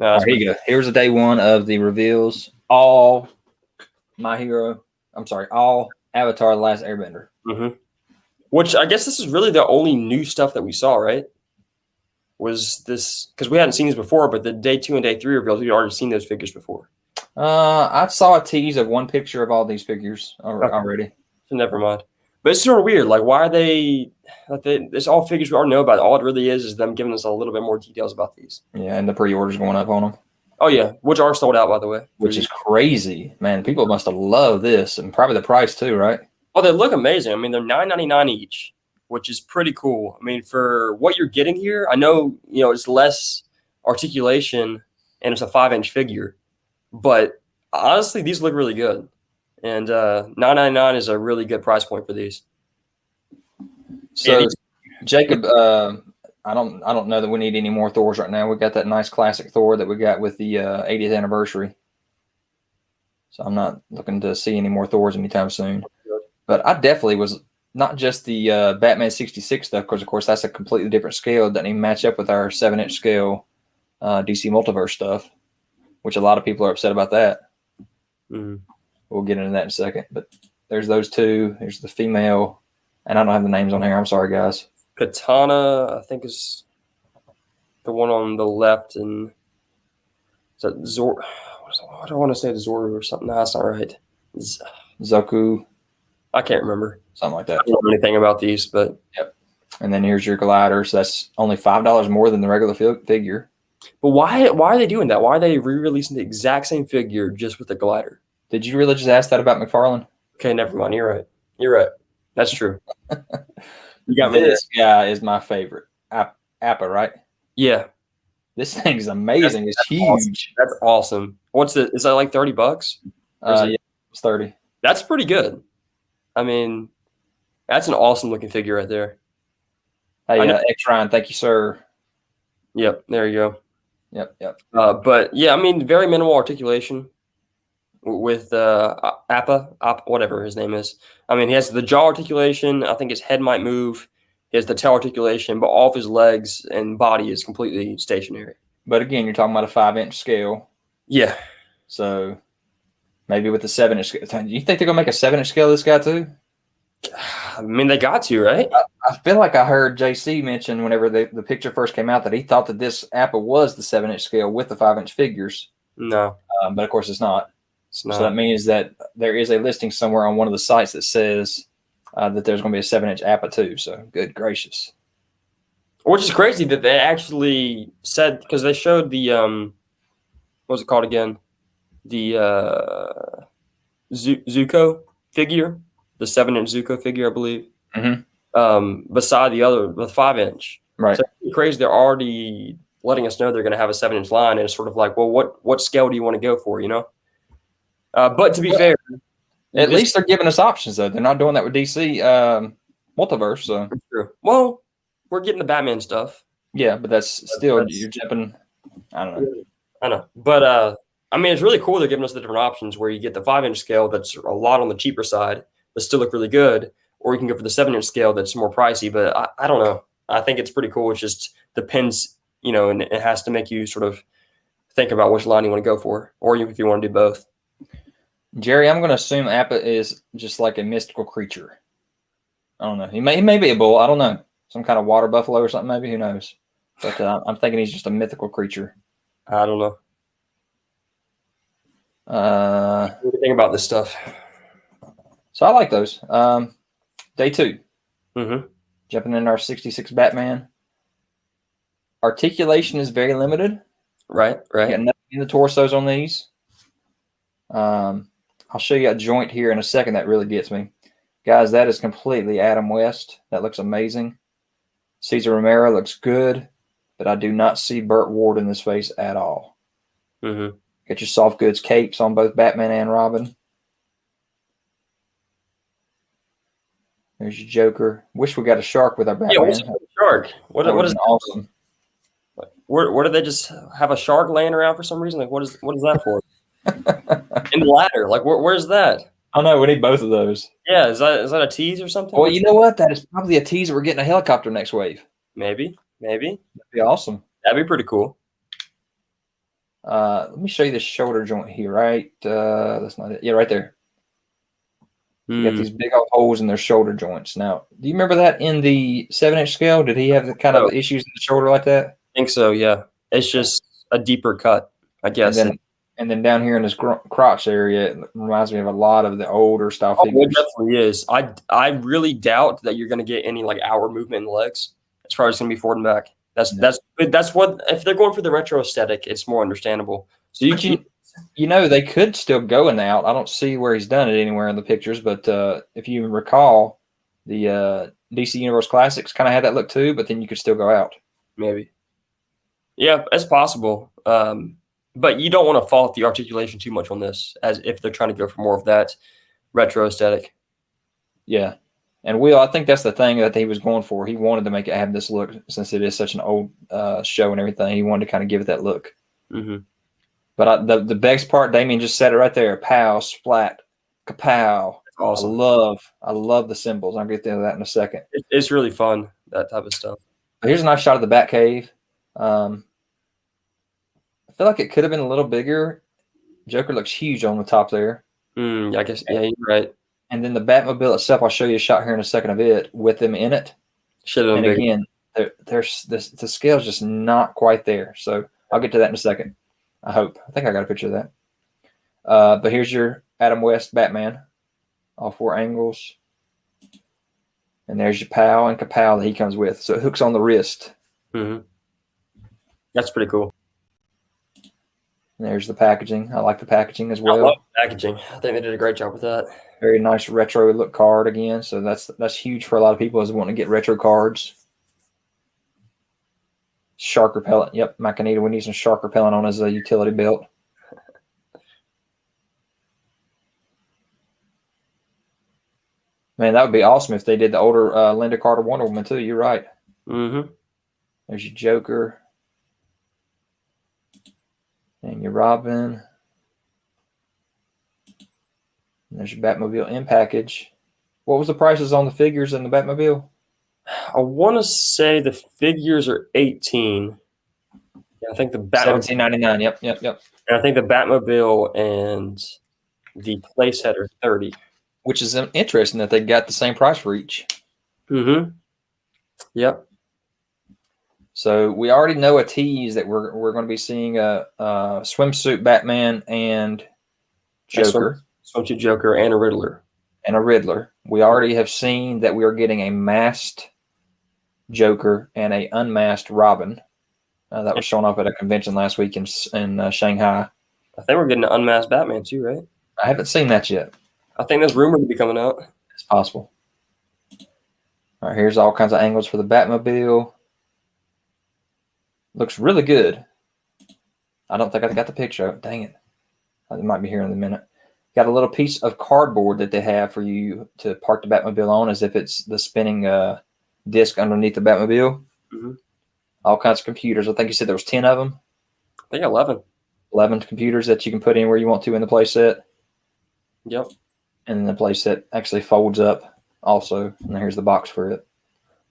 All right, here you go. Here's the day one of the reveals. All Avatar: The Last Airbender. Which I guess this is really the only new stuff that we saw, right? Was this because we hadn't seen these before, but the day 2 and day 3 reveals, we'd already seen those figures before. I saw a tease of one picture of all these figures already. So never mind. But it's sort of weird. Like, why are they? It's all figures we already know about. All it really is them giving us a little bit more details about these. Yeah, and the pre-orders going up on them. Oh yeah, which are sold out, by the way. Which is crazy, man. People must have loved this, and probably the price too, right? Oh, they look amazing. I mean, they're $9.99 each, which is pretty cool. I mean, for what you're getting here, I know it's less articulation and it's a 5-inch figure, but honestly, these look really good. And $9.99 is a really good price point for these. So, Jacob, I don't know that we need any more Thors right now. We got that nice classic Thor that we got with the 80th anniversary. So I'm not looking to see any more Thors anytime soon. But I definitely was not just the Batman 66 stuff, because of course that's a completely different scale. It doesn't even match up with our 7-inch scale DC Multiverse stuff, which a lot of people are upset about that. Mm-hmm. We'll get into that in a second. But there's those two. There's the female, and I don't have the names on here. I'm sorry, guys. Katana, I think, is the one on the left, and is that Zor? I don't want to say Zoru or something. No, that's not right. Zoku, I can't remember. something like I that. don't know anything about these, but And then here's your glider. So that's only $5 more than the regular figure. But why are they doing that? Why are they re-releasing the exact same figure just with the glider? Did you really just ask that about McFarlane? Okay, never mind. You're right. That's true. You got me there. This guy is my favorite. Appa, right? Yeah. This thing's amazing. It's huge. Awesome. That's awesome. Is that like $30? Yeah, it's 30. That's pretty good. I mean, that's an awesome looking figure right there. Hey, X Ryan, thank you, sir. Yep, there you go. Yep. But yeah, I mean, very minimal articulation with Appa, whatever his name is. I mean, he has the jaw articulation. I think his head might move. He has the tail articulation, but all of his legs and body is completely stationary. But again, you're talking about a 5-inch scale. Yeah. So maybe with the 7-inch scale. Do you think they're going to make a 7-inch scale of this guy too? I mean, they got to, right? I feel like I heard JC mention whenever the picture first came out that he thought that this Appa was the 7-inch scale with the 5-inch figures. No. But of course it's not. It's not. So that means that there is a listing somewhere on one of the sites that says that there's going to be a 7-inch Appa too. So good gracious. Which is crazy that they actually said, because they showed the, what was it called again? The Zuko figure, the 7-inch Zuko figure, I believe. Mm-hmm. Beside the other, the 5-inch. Right. So it's crazy. They're already letting us know they're going to have a 7-inch line. And it's sort of like, well, what scale do you want to go for, you know? But to be fair, at least they're giving us options, though. They're not doing that with DC Multiverse. So true. Well, we're getting the Batman stuff. Yeah, but that's still you're jumping. I don't know. I know, but I mean, it's really cool. They're giving us the different options where you get the 5-inch scale that's a lot on the cheaper side, but still look really good, or you can go for the 7-inch scale that's more pricey. But I don't know. I think it's pretty cool. It just depends, you know, and it has to make you sort of think about which line you want to go for, or if you want to do both. Jerry, I'm going to assume Appa is just like a mystical creature. I don't know. He may be a bull. I don't know. Some kind of water buffalo or something, maybe. Who knows? But I'm thinking he's just a mythical creature. I don't know. What do you think about this stuff? So I like those. Day 2. Mm-hmm. Jumping into our 66 Batman. Articulation is very limited. Right. Got nothing in the torsos on these. I'll show you a joint here in a second that really gets me. Guys, that is completely Adam West. That looks amazing. Cesar Romero looks good, but I do not see Burt Ward in this face at all. Mm-hmm. Got your soft goods capes on both Batman and Robin. There's your Joker. Wish we got a shark with our Batman. Yeah, what's a shark? What is awesome? Where did they just have a shark laying around for some reason? Like, what is that for? In the ladder, like where's that? I don't know. We need both of those. Yeah, is that a tease or something? Well, you know what? That is probably a tease that we're getting a helicopter next wave. Maybe. That'd be awesome. That'd be pretty cool. Let me show you the shoulder joint here, right? That's not it. Yeah, right there. You got these big old holes in their shoulder joints. Now, do you remember that in the 7-inch scale? Did he have the kind of issues in the shoulder like that? I think so, yeah. It's just a deeper cut, I guess. And then down here in this crotch area, it reminds me of a lot of the older style figures. It definitely is. I really doubt that you're going to get any like outward movement in the legs. It's probably just going to be forward and back. That's what, if they're going for the retro aesthetic, it's more understandable. So you know, they could still go in the out. I don't see where he's done it anywhere in the pictures, but if you recall, the DC Universe Classics kind of had that look too, but then you could still go out. Maybe. Yeah, it's possible. But you don't want to fault the articulation too much on this, as if they're trying to go for more of that retro aesthetic. Yeah. And Will, I think that's the thing that he was going for. He wanted to make it have this look, since it is such an old show and everything. He wanted to kind of give it that look. Mm-hmm. But the best part, Damien just said it right there. Pow, splat, kapow. Awesome. I love the symbols. I'll get into that in a second. It's really fun, that type of stuff. Here's a nice shot of the Batcave. I feel like it could have been a little bigger Joker looks huge on the top there. I guess, yeah, you're right. And then the Batmobile itself, I'll show you a shot here in a second of it with them in it. Should have And been bigger. again, there's the scale's just not quite there. So I'll get to that in a second. I hope. I think I got a picture of that. But here's your Adam West Batman, all 4 angles. And there's your POW and Kapow that he comes with. So it hooks on the wrist. Mm-hmm. That's pretty cool. And there's the packaging. I like the packaging as I well. love the packaging. I think they did a great job with that. Very nice retro look card again. So that's huge for a lot of people as wanting to get retro cards. Shark repellent. Yep, Macanita. We need some shark repellent on his utility belt. Man, that would be awesome if they did the older Linda Carter Wonder Woman too. You're right. Mm-hmm. There's your Joker. And your Robin. And there's your Batmobile in package. What was the prices on the figures in the Batmobile? I want to say the figures are 18. Yeah, I think the Batmobile, $17.99. Yep. and I think the Batmobile and the playset are 30. Which is interesting that they got the same price for each. Mm-hmm. Yep. So we already know a tease that we're going to be seeing a swimsuit Batman and Joker. Swimsuit Joker and a Riddler. And a Riddler. We already have seen that we are getting a masked Joker and a unmasked Robin. That was shown off at a convention last week in Shanghai. I think we're getting an unmasked Batman too, right? I haven't seen that yet. I think that's rumored to be coming out. It's possible. All right, here's all kinds of angles for the Batmobile. Looks really good. I don't think I got the picture. Dang it. It might be here in a minute. Got a little piece of cardboard that they have for you to park the Batmobile on as if it's the spinning disc underneath the Batmobile. Mm-hmm. All kinds of computers. I think you said there was 10 of them. I think 11. 11 computers that you can put anywhere you want to in the playset. Yep. And the playset actually folds up also. And here's the box for it.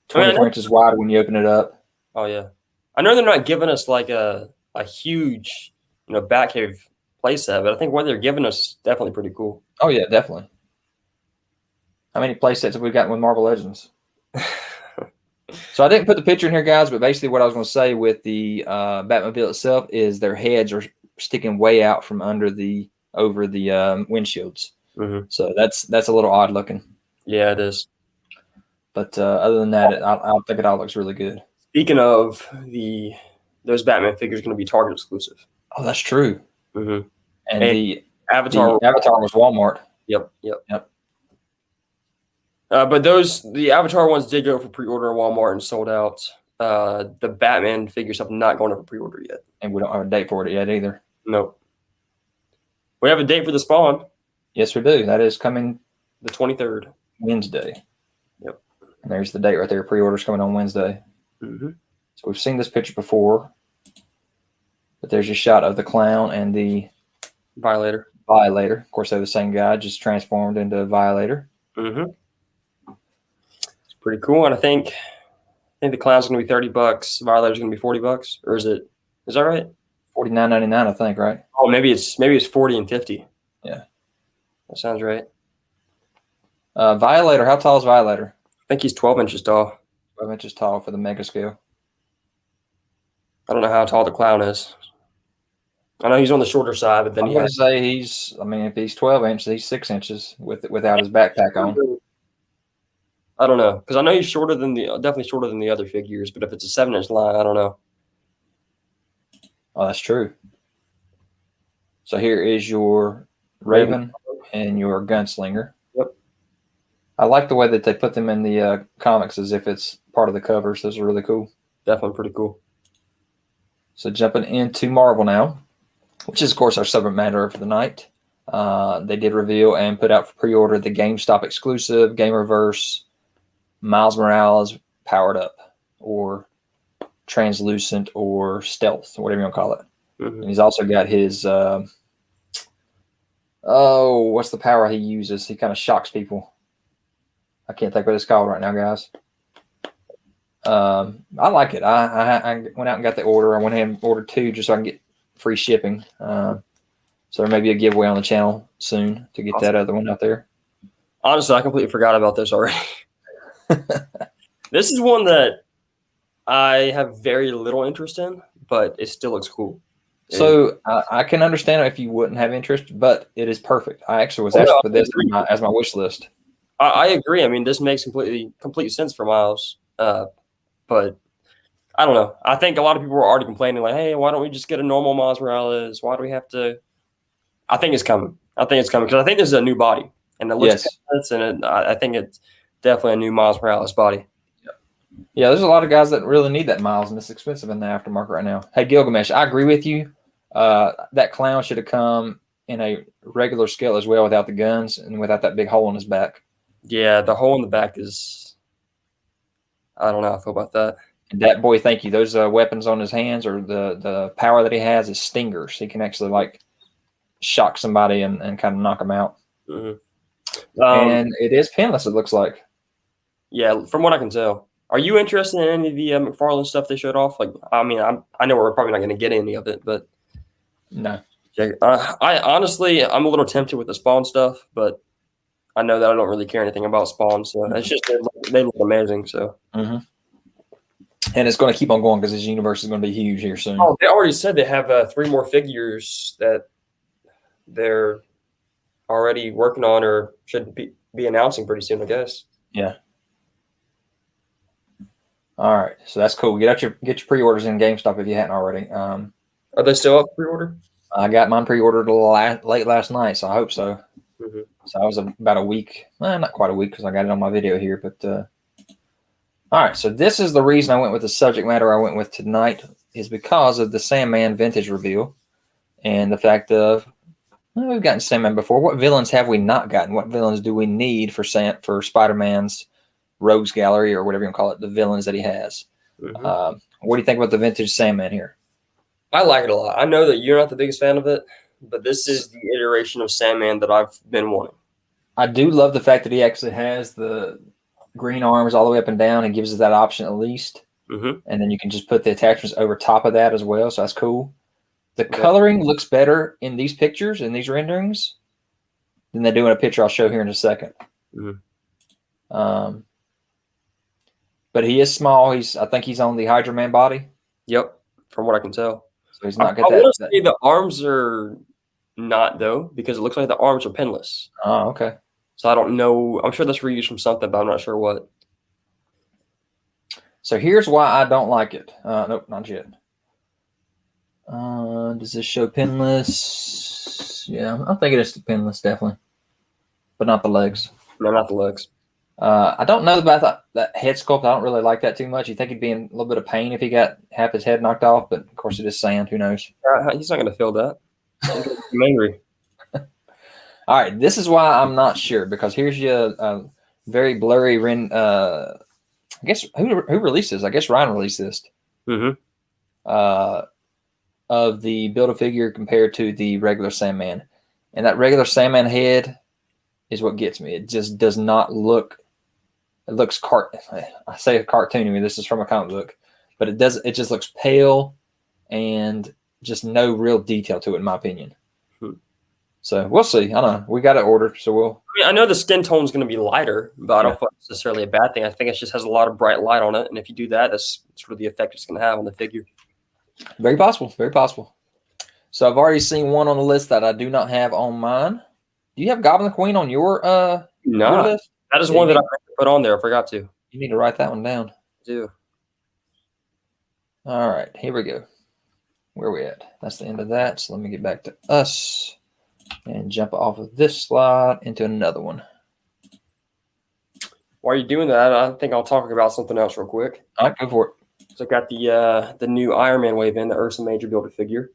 24 inches wide when you open it up. Oh, yeah. I know they're not giving us like a huge, Batcave playset, but I think what they're giving us is definitely pretty cool. Oh, yeah, definitely. How many playsets have we gotten with Marvel Legends? So I didn't put the picture in here, guys, but basically what I was going to say with the Batmobile itself is their heads are sticking way out from over the windshields. Mm-hmm. So that's a little odd looking. Yeah, it is. But other than that, I think it all looks really good. Speaking of those Batman figures, going to be Target exclusive. Oh, that's true. Mm-hmm. And the Avatar was Walmart. Yep. But the Avatar ones did go for pre-order at Walmart and sold out. The Batman figures have not gone up for pre-order yet. And we don't have a date for it yet either. Nope. We have a date for the Spawn. Yes, we do. That is coming the 23rd. Wednesday. Yep. And there's the date right there. Pre-orders coming on Wednesday. Mm-hmm. So we've seen this picture before. But there's your shot of the clown and the Violator. Of course, they're the same guy, just transformed into a Violator. Mm-hmm. It's pretty cool. And I think the clown's going to be $30. Violator's going to be $40. Or is that right? $49.99, I think, right? Oh, maybe it's 40 and 50. Yeah. That sounds right. Violator, how tall is Violator? I think he's 12 inches tall. 12 inches tall for the mega scale. I don't know how tall the clown is. I know he's on the shorter side, but then I'm going to say if he's 12 inches, he's 6 inches without his backpack on. I don't know, because I know he's definitely shorter than the other figures, but if it's a 7-inch line, I don't know. Oh, that's true. So here is your Raven and your Gunslinger. Yep. I like the way that they put them in the comics as if it's part of the covers. Those are really cool. Definitely pretty cool. So jumping into Marvel now, which is, of course, our subject matter for the night. They did reveal and put out for pre-order the GameStop exclusive Gamerverse Miles Morales Powered Up, or Translucent, or Stealth, or whatever you want to call it. Mm-hmm. And he's also got his, what's the power he uses? He kind of shocks people. I can't think what it's called right now, guys. I like it. I went out and got the order. I went ahead and ordered 2 just so I can get free shipping. So there may be a giveaway on the channel soon to get that other one out there. Honestly, I completely forgot about this already. This is one that I have very little interest in, but it still looks cool. So I can understand if you wouldn't have interest, but it is perfect. I actually was asked for this as my wish list. I agree. I mean, this makes complete sense for Miles. But I don't know. I think a lot of people were already complaining, like, hey, why don't we just get a normal Miles Morales? Why do we have to? I think it's coming. Because I think this is a new body. And it looks and I think it's definitely a new Miles Morales body. Yeah, there's a lot of guys that really need that Miles, and it's expensive in the aftermarket right now. Hey, Gilgamesh, I agree with you. That clown should have come in a regular scale as well without the guns and without that big hole in his back. Yeah, the hole in the back is – I don't know how I feel about that. And that boy, thank you. Those weapons on his hands or the power that he has is stingers. He can actually, like, shock somebody and kind of knock them out. Mm-hmm. And it is pinless, it looks like. Yeah, from what I can tell. Are you interested in any of the McFarlane stuff they showed off? Like, I mean, I know we're probably not going to get any of it, but no. I honestly, I'm a little tempted with the Spawn stuff, but I know that I don't really care anything about Spawn, so it's just they look amazing. So, and it's going to keep on going because this universe is going to be huge here soon. Oh, they already said they have 3 more figures that they're already working on or should be announcing pretty soon, I guess. Yeah. All right, so that's cool. Get your pre-orders in GameStop if you hadn't already. Are they still up pre-order? I got mine pre-ordered late last night, so I hope so. Mm-hmm. So I was about a week, not quite a week because I got it on my video here. But all right, so this is the reason I went with the subject matter I went with tonight is because of the Sandman vintage reveal and the fact of we've gotten Sandman before. What villains have we not gotten? What villains do we need for Spider-Man's Rogues Gallery or whatever you want to call it, the villains that he has? Mm-hmm. What do you think about the vintage Sandman here? I like it a lot. I know that you're not the biggest fan of it, but this is the iteration of Sandman that I've been wanting. I do love the fact that he actually has the green arms all the way up and down and gives us that option at least. Mm-hmm. And then you can just put the attachments over top of that as well, so that's cool. The coloring looks better in these pictures, in these renderings, than they do in a picture I'll show here in a second. Mm-hmm. But he is small. I think he's on the Hydra Man body. Yep, from what I can tell. So he's not got that. I want to say the arms are not, though, because it looks like the arms are pinless. Oh, okay. So I don't know. I'm sure that's reused from something, but I'm not sure what. So here's why I don't like it. Nope, not yet. Does this show pinless? Yeah, I think it is pinless, definitely. But not the legs. No, not the legs. I don't know about that head sculpt. I don't really like that too much. You think he'd be in a little bit of pain if he got half his head knocked off, but of course it is sand. Who knows? He's not going to feel that. I'm angry. All right, this is why I'm not sure, because here's your very blurry I guess who released this? I guess Ryan released this. Mm-hmm. Of the Build-A-Figure compared to the regular Sandman. And that regular Sandman head is what gets me. It just does not look. It looks I say cartoony. This is from a comic book, but it does. It just looks pale and just no real detail to it, in my opinion. So we'll see. I don't know. We got it ordered, so we'll. I mean, I know the skin tone is going to be lighter, but I don't think it's necessarily a bad thing. I think it just has a lot of bright light on it, and if you do that, that's sort of the effect it's going to have on the figure. Very possible. Very possible. So I've already seen one on the list that I do not have on mine. Do you have Goblin Queen on your no, list? That is one that I put on there. I forgot to. You need to write that one down. I do. All right, here we go. Where are we at? That's the end of that. So let me get back to us and jump off of this slide into another one. While you're doing that, I think I'll talk about something else real quick. All right, go for it. So I got the new Iron Man wave in, the Ursa Major Build-A-Figure.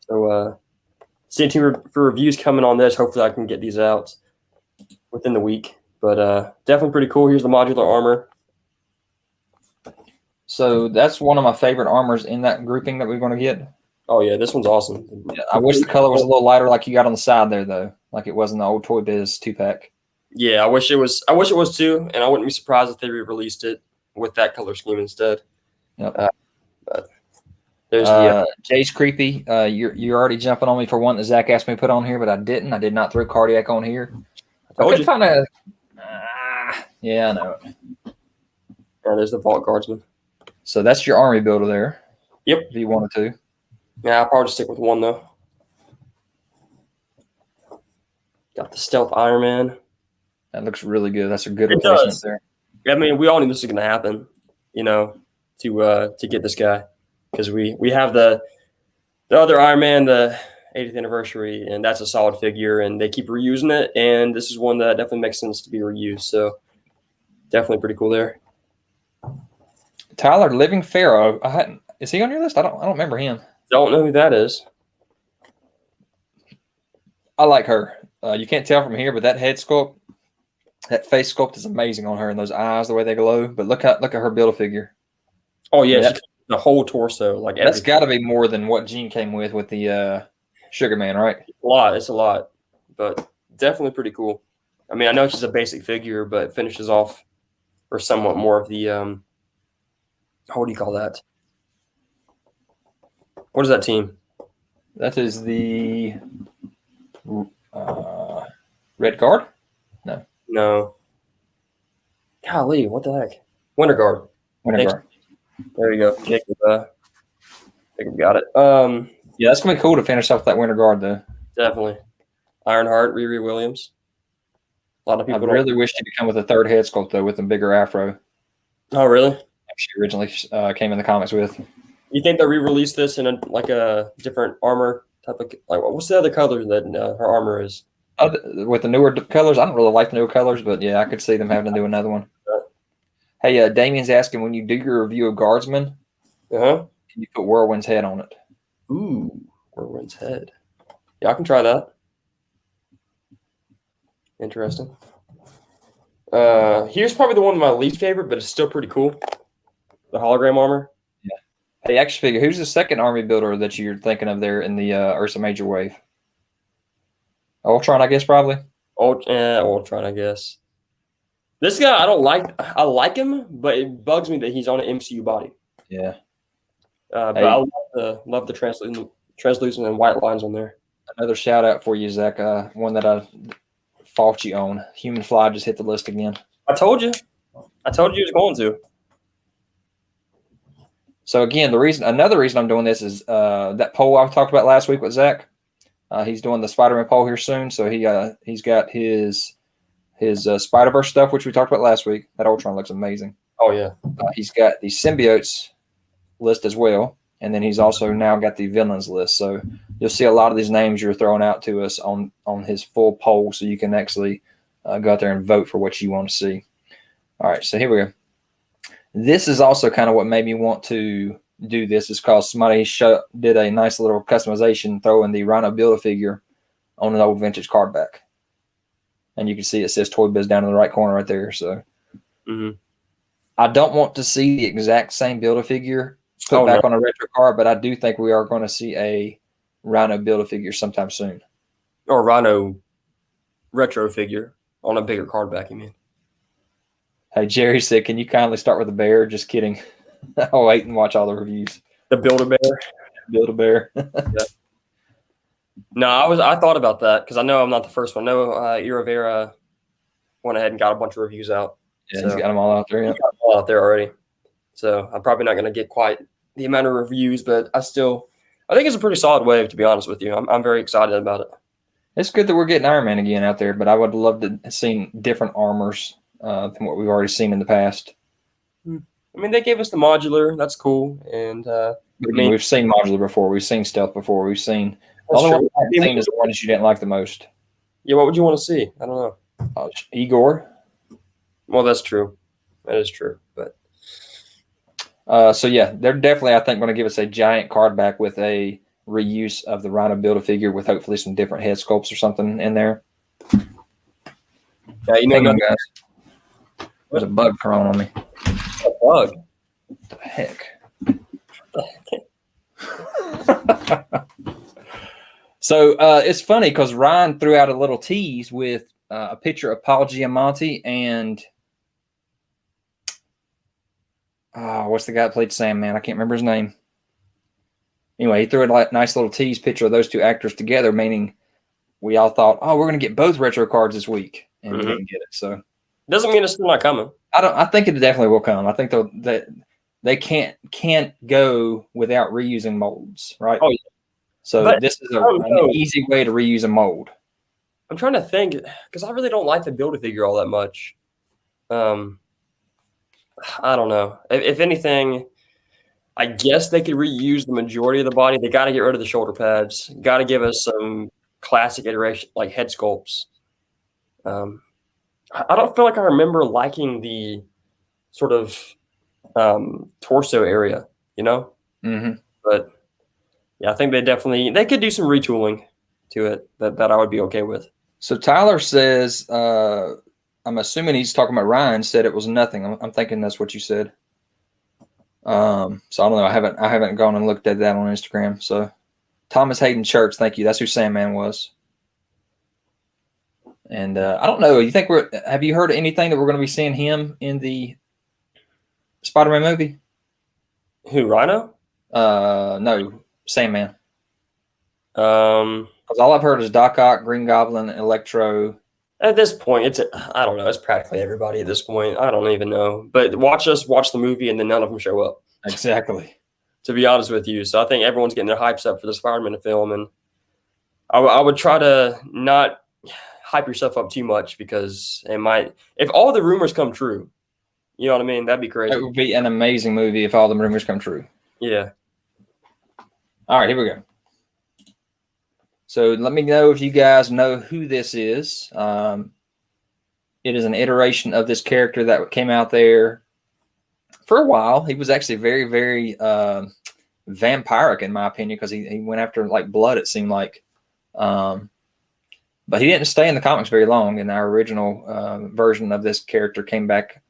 So stay tuned for reviews coming on this. Hopefully I can get these out within the week. But definitely pretty cool. Here's the modular armor. So that's one of my favorite armors in that grouping that we're going to get. Oh, yeah, this one's awesome. Yeah, I wish the color was a little lighter like you got on the side there, though, like it was in the old Toy Biz 2-pack. Yeah, I wish it was too, and I wouldn't be surprised if they re-released it with that color scheme instead. Yep. But There's the Jay's creepy. You're already jumping on me for one that Zach asked me to put on here, but I didn't. I did not throw cardiac on here. I told could you. find a. Yeah, I know. There's the Vault Guardsman. So that's your army builder there. Yep. If you wanted to. Yeah, I'll probably stick with one though. Got the Stealth Iron Man. That looks really good. That's a good replacement there. I mean, we all knew this was going to happen, you know, to get this guy, because we have the other Iron Man, the 80th anniversary, and that's a solid figure, and they keep reusing it, and this is one that definitely makes sense to be reused. So definitely pretty cool there. Tyler, Living Pharaoh. Is he on your list? I don't remember him. Don't know who that is. I like her. You can't tell from here, but that head sculpt, that face sculpt is amazing on her, and those eyes, the way they glow. But look at her Build-A-Figure. Oh yeah, the whole torso, like that's got to be more than what Gene came with the Sugar Man, right? It's a lot, but definitely pretty cool. I mean, I know it's just a basic figure, but it finishes off, or somewhat more of the what do you call that? What is that team? That is the Red Guard? No. Golly, what the heck? Winter Guard. Guard. There you go. Jacob got it. Yeah, that's gonna be cool to finish off that Winter Guard though. Definitely. Ironheart, Riri Williams. A lot of people. I really wish she'd come with a third head sculpt though, with a bigger afro. Oh, really? She originally came in the comics with. You think they'll re-release this in a different armor type of, like, what's the other color that her armor is? With the newer colors, I don't really like the newer colors, but yeah, I could see them having to do another one. Hey, Damien's asking, when you do your review of Guardsman, can you put Whirlwind's head on it? Ooh, Whirlwind's head. Yeah, I can try that. Interesting. Here's probably the one of my least favorite, but it's still pretty cool. The hologram armor. Yeah. Hey, action figure. Who's the second army builder that you're thinking of there in the Ursa Major wave? Ultron, I guess, probably. Ultron, I guess. This guy, I don't like. I like him, but it bugs me that he's on an MCU body. Yeah. But I love the translucent and white lines on there. Another shout out for you, Zach. One that I fought you on. Human Fly just hit the list again. I told you. I told you he was going to. So again, another reason I'm doing this is that poll I talked about last week with Zach. He's doing the Spider-Man poll here soon, so he's got his Spider-Verse stuff, which we talked about last week. That Ultron looks amazing. Oh yeah. He's got the symbiotes list as well, and then he's also now got the villains list. So you'll see a lot of these names you're throwing out to us on his full poll, so you can actually go out there and vote for what you want to see. All right, so here we go. This is also kind of what made me want to do this, is because somebody did a nice little customization throwing the Rhino Build-A-Figure on an old vintage card back. And you can see it says Toy Biz down in the right corner right there. So I don't want to see the exact same Build-A-Figure put back on a retro card, but I do think we are going to see a Rhino Build-A-Figure sometime soon. Or Rhino retro figure on a bigger card back, you mean? Hey, Jerry said, can you kindly start with a bear? Just kidding. I'll wait and watch all the reviews. The Build-A-Bear? Build-A-Bear. Yeah. No, I thought about that because I know I'm not the first one. I know Iravera went ahead and got a bunch of reviews out. Yeah, he's got them all out there. Yeah. He's got them all out there already. So I'm probably not going to get quite the amount of reviews, but I think it's a pretty solid wave, to be honest with you. I'm very excited about it. It's good that we're getting Iron Man again out there, but I would love to have seen different armors than what we've already seen in the past. I mean, they gave us the modular. That's cool. And we've seen modular before. We've seen stealth before. We've seen the only one I've seen is the one that you didn't like the most. Yeah, what would you want to see? I don't know. Igor. Well, that's true. That is true. But so yeah, they're definitely, I think, going to give us a giant card back with a reuse of the Rhino Build-A-Figure with hopefully some different head sculpts or something in there. Yeah, you know, hang on, guys. There's a bug crawling on me. A bug? What the heck? So it's funny because Ryan threw out a little tease with a picture of Paul Giamatti and what's the guy that played Sandman? I can't remember his name. Anyway, he threw a nice little tease picture of those two actors together, meaning we all thought, oh, we're going to get both retro cards this week, and we didn't get it. So doesn't mean it's still not coming. I think it definitely will come. I think they can't go without reusing molds, right? Oh, yeah. So but this is an easy way to reuse a mold. I'm trying to think because I really don't like the Build-A-Figure all that much. I don't know. If anything, I guess they could reuse the majority of the body. They got to get rid of the shoulder pads. Got to give us some classic iteration like head sculpts. I don't feel like I remember liking the sort of torso area, you know. But yeah, I think they could do some retooling to it that I would be okay with. So Tyler says, I'm assuming he's talking about Ryan, said it was nothing. I'm thinking that's what you said. So I don't know. I haven't gone and looked at that on Instagram. So Thomas Hayden Church, thank you. That's who Sandman was. And I don't know. Have you heard anything that we're going to be seeing him in the Spider-Man movie? Who, Rhino? No, Sandman. Because all I've heard is Doc Ock, Green Goblin, Electro. At this point, I don't know. It's practically everybody at this point. I don't even know. But watch the movie, and then none of them show up. Exactly. To be honest with you. So I think everyone's getting their hypes up for the Spider-Man film. And I would try to not hype yourself up too much because it might – if all the rumors come true, you know what I mean? That'd be crazy. It would be an amazing movie if all the rumors come true. Yeah. All right, here we go. So let me know if you guys know who this is. It is an iteration of this character that came out there for a while. He was actually very, very vampiric, in my opinion, because he went after like blood, it seemed like. But he didn't stay in the comics very long. And our original version of this character came back.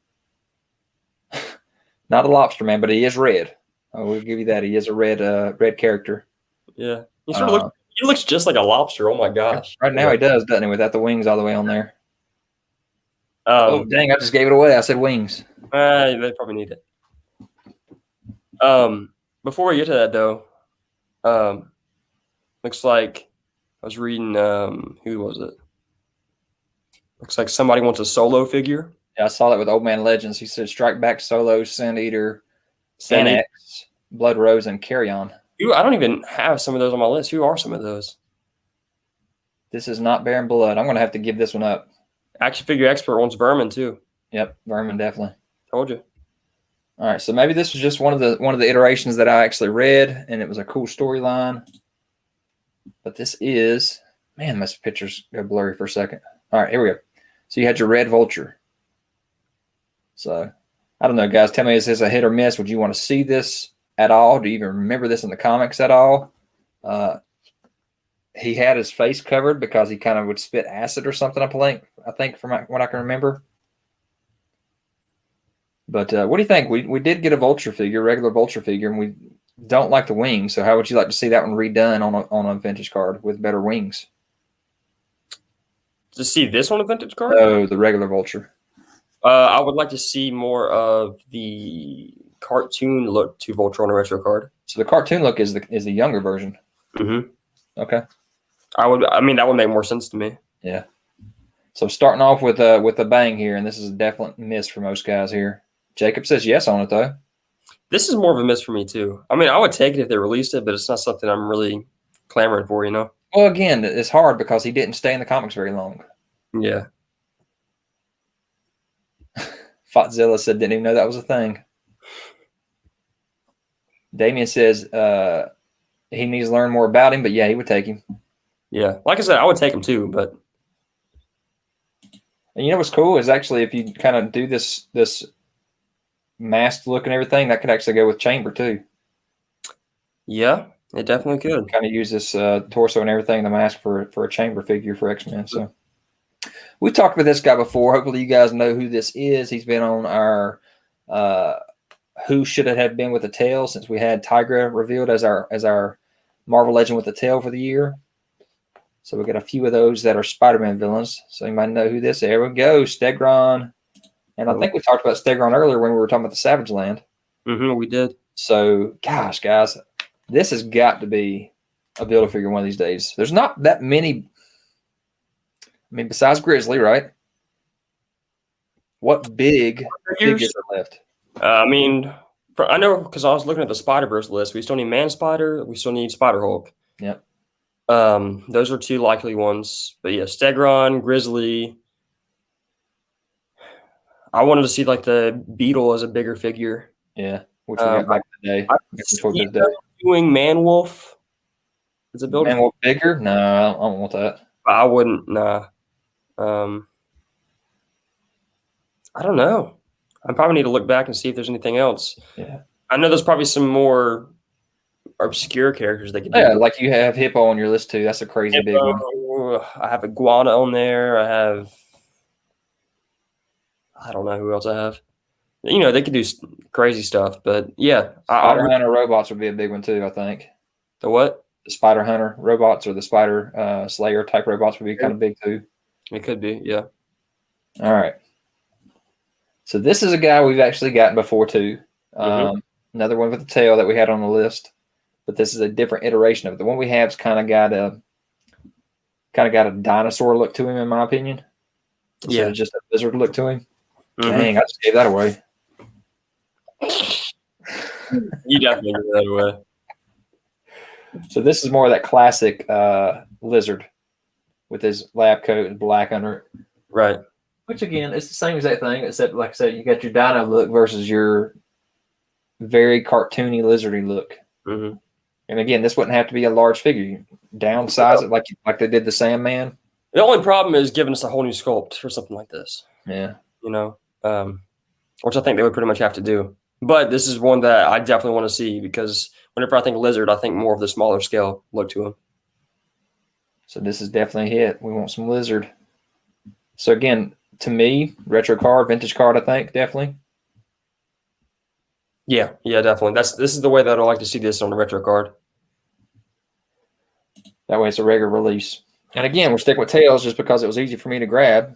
Not a lobster man, but he is red. I will give you that. He is a red character. Yeah. He looks just like a lobster. Oh my gosh! Right now he does, doesn't he? Without the wings all the way on there. Oh dang! I just gave it away. I said wings. They probably need it. Before we get to that though, looks like I was reading. Who was it? Looks like somebody wants a Solo figure. Yeah, I saw that with Old Man Legends. He said Strike Back, Solo, Sand Eater, X, Blood Rose, and Carry On. I don't even have some of those on my list. Who are some of those? This is not Baron Blood. I'm going to have to give this one up. Action Figure Expert wants Vermin too. Yep, Vermin definitely. Told you. All right, so maybe this was just one of the iterations that I actually read, and it was a cool storyline. But this is, man, my pictures go blurry for a second. All right, here we go. So you had your red Vulture. So I don't know, guys. Tell me, is this a hit or miss? Would you want to see this at all? Do you even remember this in the comics at all? He had his face covered because he kind of would spit acid or something, I think from what I can remember. But what do you think? We did get a Vulture figure, regular Vulture figure, and we don't like the wings. So how would you like to see that one redone on a vintage card with better wings? To see this on a vintage card? No, the regular Vulture. I would like to see more of the cartoon look to Vulture on a retro card. So the cartoon look is the younger version. Mm-hmm. Okay. That would make more sense to me. Yeah. So starting off with a bang here, and this is a definite miss for most guys here. Jacob says yes on it though. This is more of a miss for me too. I mean, I would take it if they released it, but it's not something I'm really clamoring for, you know? Well, again, it's hard because he didn't stay in the comics very long. Yeah. Fotzilla said didn't even know that was a thing. Damien says he needs to learn more about him, but yeah, he would take him. Yeah. Like I said, I would take him too, but. And you know what's cool is actually if you kind of do this masked look and everything, that could actually go with Chamber too. Yeah, it definitely could. Kind of use this torso and everything, the mask for a Chamber figure for X-Men. So we talked about this guy before. Hopefully you guys know who this is. He's been on our Who Should It Have Been with a Tail since we had Tigra revealed as our Marvel Legend with a Tail for the year. So we got a few of those that are Spider-Man villains. So you might know who this is. There we go, Stegron. And I think we talked about Stegron earlier when we were talking about the Savage Land. Mm-hmm, we did. So, gosh, guys, This has got to be a Build-A-Figure one of these days. There's not that many. I mean, besides Grizzly, right? What big figures are left? I mean, I know because I was looking at the Spider-Verse list. We still need Man-Spider. We still need Spider-Hulk. Yep. Those are two likely ones. But yeah, Stegron, Grizzly. I wanted to see like the Beetle as a bigger figure. Yeah, which we got back in the day. Doing Man-Wolf as a builder. Man-Wolf bigger? No, I don't want that. I wouldn't. Nah. I don't know. I probably need to look back and see if there's anything else. Yeah. I know there's probably some more obscure characters they could do. Yeah, like you have Hippo on your list too. That's a crazy big one. I have Iguana on there. I don't know who else I have. You know, they could do crazy stuff, but yeah. Spider Hunter robots would be a big one too, I think. The what? The Spider Hunter robots or the Spider Slayer type robots would be kind of big too. It could be, yeah. All right. So this is a guy we've actually gotten before too. Another one with the tail that we had on the list, but this is a different iteration of it. The one we have is kind of got a dinosaur look to him, in my opinion. Instead of just a lizard look to him. Dang, I just gave that away. You definitely gave that away. So this is more of that classic lizard with his lab coat and black under it. Right. Which again, it's the same exact thing, except like I said, you got your dino look versus your very cartoony lizardy look. Mm-hmm. And again, this wouldn't have to be a large figure. You downsize it like they did the Sandman. The only problem is giving us a whole new sculpt for something like this. Yeah. You know, which I think they would pretty much have to do. But this is one that I definitely want to see because whenever I think lizard, I think more of the smaller scale look to him. So this is definitely a hit. We want some lizard. So again, to me, retro card, vintage card, I think, definitely. Yeah, definitely. This is the way that I like to see this on the retro card. That way it's a regular release. And again, we're sticking with tails just because it was easy for me to grab.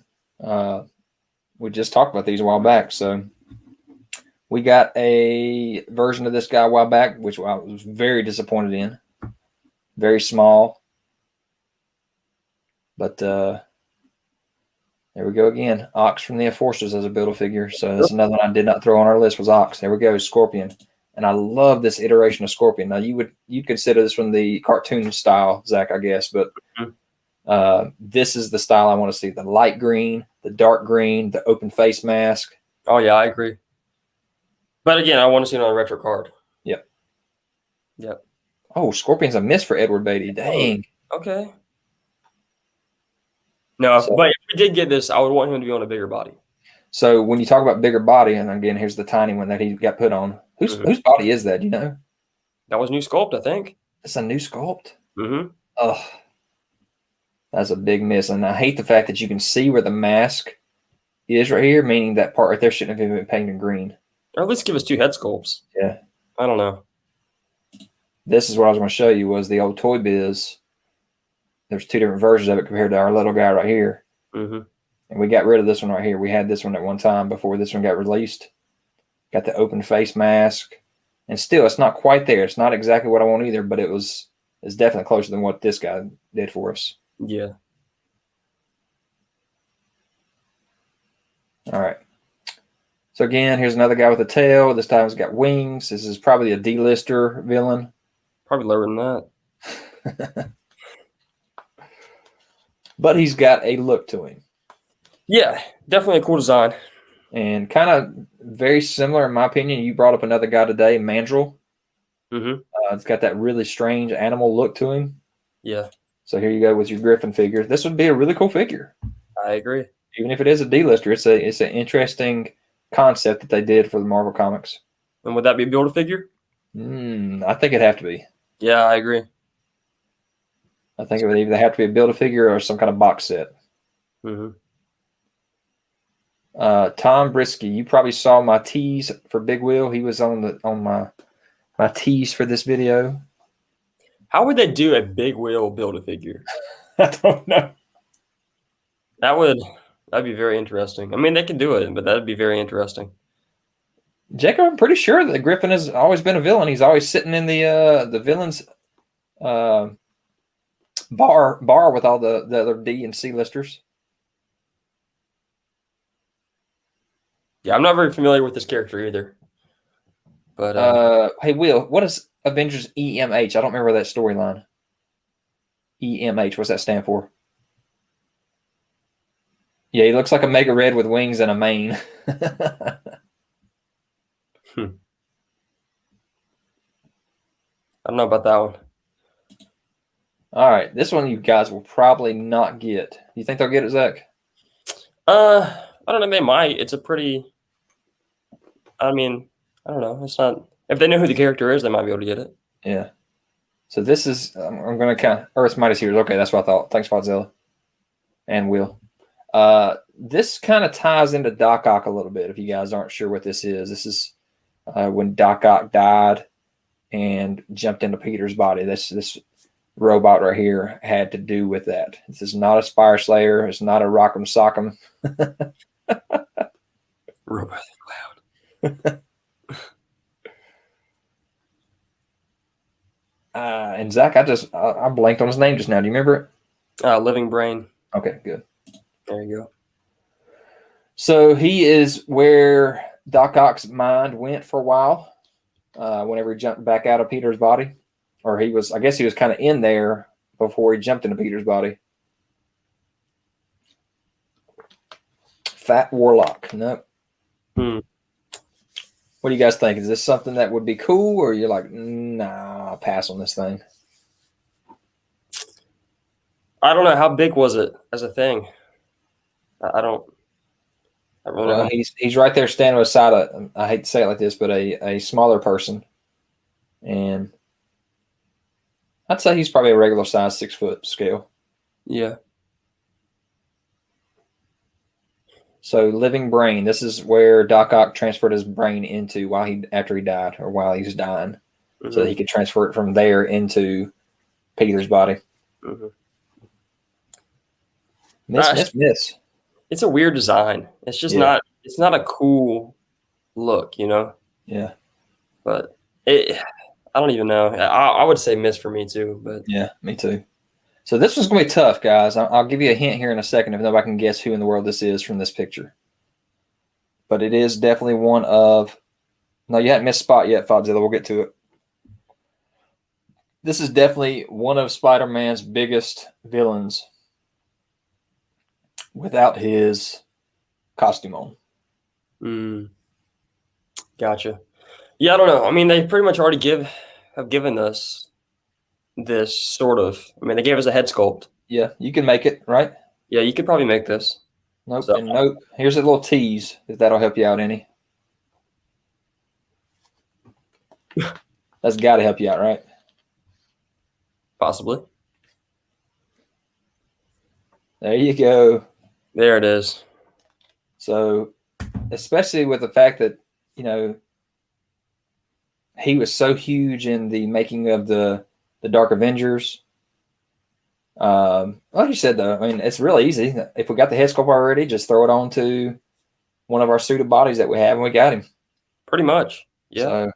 We just talked about these a while back. So we got a version of this guy a while back, which I was very disappointed in. Very small. But there we go again. Ox from the Enforcers as a Build-A-Figure. So that's another one I did not throw on our list was Ox. There we go, Scorpion. And I love this iteration of Scorpion. Now you'd consider this from the cartoon style, Zach, I guess, but this is the style I want to see. The light green, the dark green, the open face mask. Oh yeah, I agree. But again, I want to see it on a retro card. Yep. Oh, Scorpion's a miss for Edward Beatty. Dang. Okay. No, but if we did get this, I would want him to be on a bigger body. So when you talk about bigger body, and again, here's the tiny one that he got put on. Whose body is that? Do you know? That was new sculpt, I think. It's a new sculpt? Mm-hmm. Oh, that's a big miss. And I hate the fact that you can see where the mask is right here, meaning that part right there shouldn't have even been painted green. Or at least give us two head sculpts. Yeah. I don't know. This is what I was going to show you was the old Toy Biz. There's two different versions of it compared to our little guy right here. Mm-hmm. And we got rid of this one right here. We had this one at one time before this one got released. Got the open face mask. And still, it's not quite there. It's not exactly what I want either, but it's definitely closer than what this guy did for us. Yeah. All right. So again, here's another guy with a tail. This time he's got wings. This is probably a D-lister villain. Probably lower than that. But he's got a look to him. Yeah, definitely a cool design. And kind of very similar, in my opinion. You brought up another guy today, Mandrill. Mm-hmm. It's got that really strange animal look to him. Yeah. So here you go with your Griffin figure. This would be a really cool figure. I agree. Even if it is a D-lister, it's an interesting concept that they did for the Marvel Comics. And would that be a Build-A-Figure? I think it'd have to be. Yeah, I agree. I think it would either have to be a Build-A-Figure or some kind of box set. Mm-hmm. Tom Brisky, you probably saw my tease for Big Wheel. He was on my tease for this video. How would they do a Big Wheel Build-A-Figure? I don't know. That'd be very interesting. I mean, they could do it, but that'd be very interesting. Jackal, I'm pretty sure that Griffin has always been a villain. He's always sitting in the villains bar with all the other D and C listers. Yeah, I'm not very familiar with this character either. But hey, Will, what is Avengers EMH? I don't remember that storyline. EMH, what's that stand for? Yeah, he looks like a Mega Red with wings and a mane. I don't know about that one. All right, this one you guys will probably not get. You think they'll get it, Zach? I don't know. They might. It's a pretty. I mean, I don't know. It's not. If they know who the character is, they might be able to get it. Yeah. So this is. I'm going to count. Earth Mighty Heroes. Okay, that's what I thought. Thanks, Fodzilla. And Will. This kind of ties into Doc Ock a little bit. If you guys aren't sure what this is when Doc Ock died and jumped into Peter's body. This robot right here had to do with that. This is not a Spire Slayer. It's not a Rock'em Sock'em. Robot Cloud. And Zach, I blanked on his name just now. Do you remember it? Living Brain. Okay, good. There you go. So he is where Doc Ock's mind went for a while. Whenever he jumped back out of Peter's body, or I guess he was kind of in there before he jumped into Peter's body. Fat Warlock. Nope. What do you guys think? Is this something that would be cool, or you're like, nah, I'll pass on this thing? I don't know. How big was it as a thing? I don't really know. He's right there standing beside I hate to say it like this, but a smaller person. And I'd say he's probably a regular size 6 foot scale. Yeah. So Living Brain, this is where Doc Ock transferred his brain into after he died, or while he was dying, so that he could transfer it from there into Peter's body. Miss. It's a weird design. It's just not. It's not a cool look, you know. Yeah. But I don't even know. I would say miss for me too. But yeah, me too. So this one's going to be tough, guys. I'll give you a hint here in a second if nobody can guess who in the world this is from this picture. But it is definitely one of... No, you haven't missed spot yet, Fodzilla. We'll get to it. This is definitely one of Spider-Man's biggest villains without his costume on. Gotcha. Yeah, I don't know. I mean, they pretty much already have given us this sort of. I mean, they gave us a head sculpt. Yeah, you can make it, right? Yeah, you could probably make this. Nope. So. And nope. Here's a little tease if that'll help you out any. That's got to help you out, right? Possibly. There you go. There it is. So, especially with the fact that, you know, he was so huge in the making of the Dark Avengers. Like you said, though, I mean, it's really easy. If we got the head sculpt already, just throw it onto one of our suited bodies that we have, and we got him. Pretty much, yeah. So,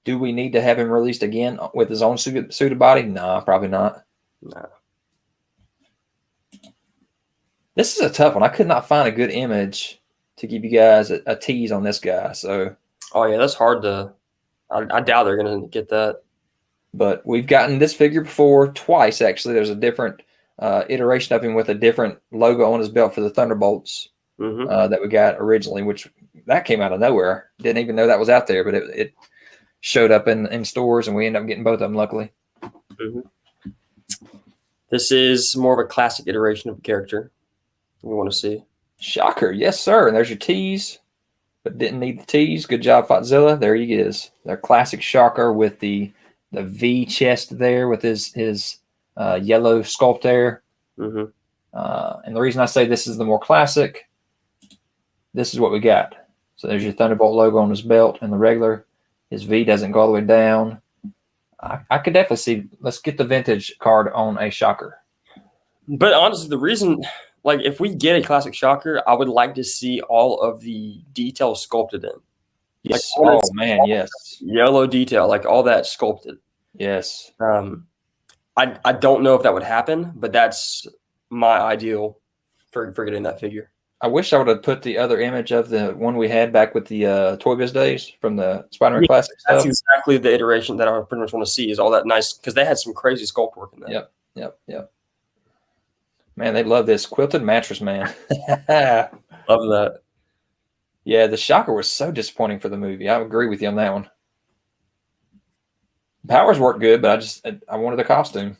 do we need to have him released again with his own suited body? No, probably not. No. This is a tough one. I could not find a good image to give you guys a tease on this guy. So, oh yeah, that's hard to. I doubt they're gonna get that. But we've gotten this figure before twice. Actually, there's a different iteration of him with a different logo on his belt for the Thunderbolts that we got originally, which that came out of nowhere. Didn't even know that was out there, but it showed up in stores, and we ended up getting both of them. Luckily, this is more of a classic iteration of a character we want to see. Shocker, yes, sir. And there's your tease, but didn't need the tease. Good job, Fotzilla. There he is. Their classic Shocker with the V chest there with his yellow sculpt there. And the reason I say this is the more classic, this is what we got. So there's your Thunderbolt logo on his belt and the regular. His V doesn't go all the way down. I could definitely see, let's get the vintage card on a Shocker. But honestly, the reason, like, if we get a classic Shocker, I would like to see all of the details sculpted in. Yes. Like, Oh man, yes. Yellow detail, like all that sculpted. Yes. I don't know if that would happen, but that's my ideal for getting that figure. I wish I would have put the other image of the one we had back with the Toy Biz days from the Spider-Man Classic That's stuff. exactly the iteration that I pretty much want to see, is all that nice, because they had some crazy sculpt work in that. Yep. Man, they love this quilted mattress man. Love that. Yeah, the Shocker was so disappointing for the movie. I agree with you on that one. Powers worked good, but I wanted the costume.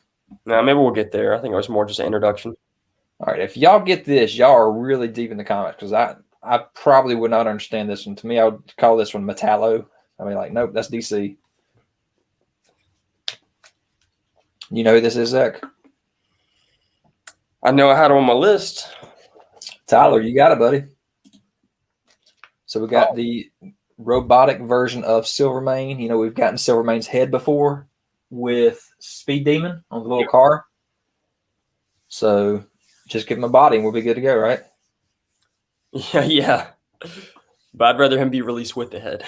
Now maybe we'll get there. I think it was more just an introduction. All right, if y'all get this, y'all are really deep in the comics, because I probably would not understand this one. To me, I would call this one Metallo. I mean, like, nope, that's DC. You know who this is, Zach? I know I had it on my list. Tyler, you got it, buddy. So we got the robotic version of Silvermane. You know, we've gotten Silvermane's head before with Speed Demon on the little car. So just give him a body and we'll be good to go, right? Yeah. But I'd rather him be released with the head.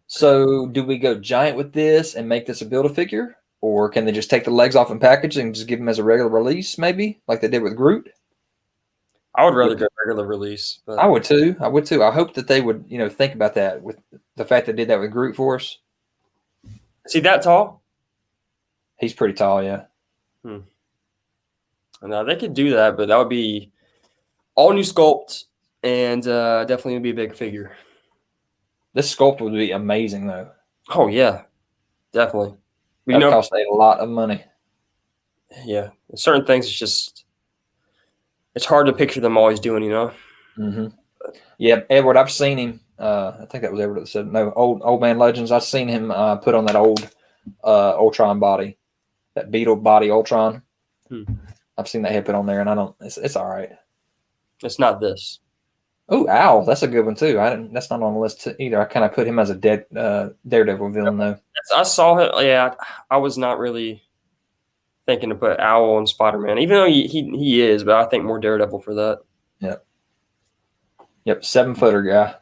So do we go giant with this and make this a Build-A-Figure? Or can they just take the legs off and package and just give him as a regular release, maybe, like they did with Groot? I would rather go regular release. But I would too. I hope that they would, think about that with the fact they did that with Groot for us. Is he that tall? He's pretty tall, yeah. No, they could do that, but that would be all new sculpt and definitely would be a big figure. This sculpt would be amazing, though. Oh, yeah. Definitely. That would cost a lot of money. Yeah. Certain things, it's hard to picture them always doing, Mm-hmm. Yeah, Edward, I've seen him. I think that was Edward that said, no, Old Man Legends. I've seen him put on that old Ultron body, that Beetle body Ultron. I've seen that head put on there, and it's all right. It's not this. Oh, Owl, that's a good one too. That's not on the list either. I kind of put him as a Daredevil villain though. I saw it. Yeah, I was not really thinking to put Owl on Spider-Man, even though he is, but I think more Daredevil for that. Yep, 7-footer guy.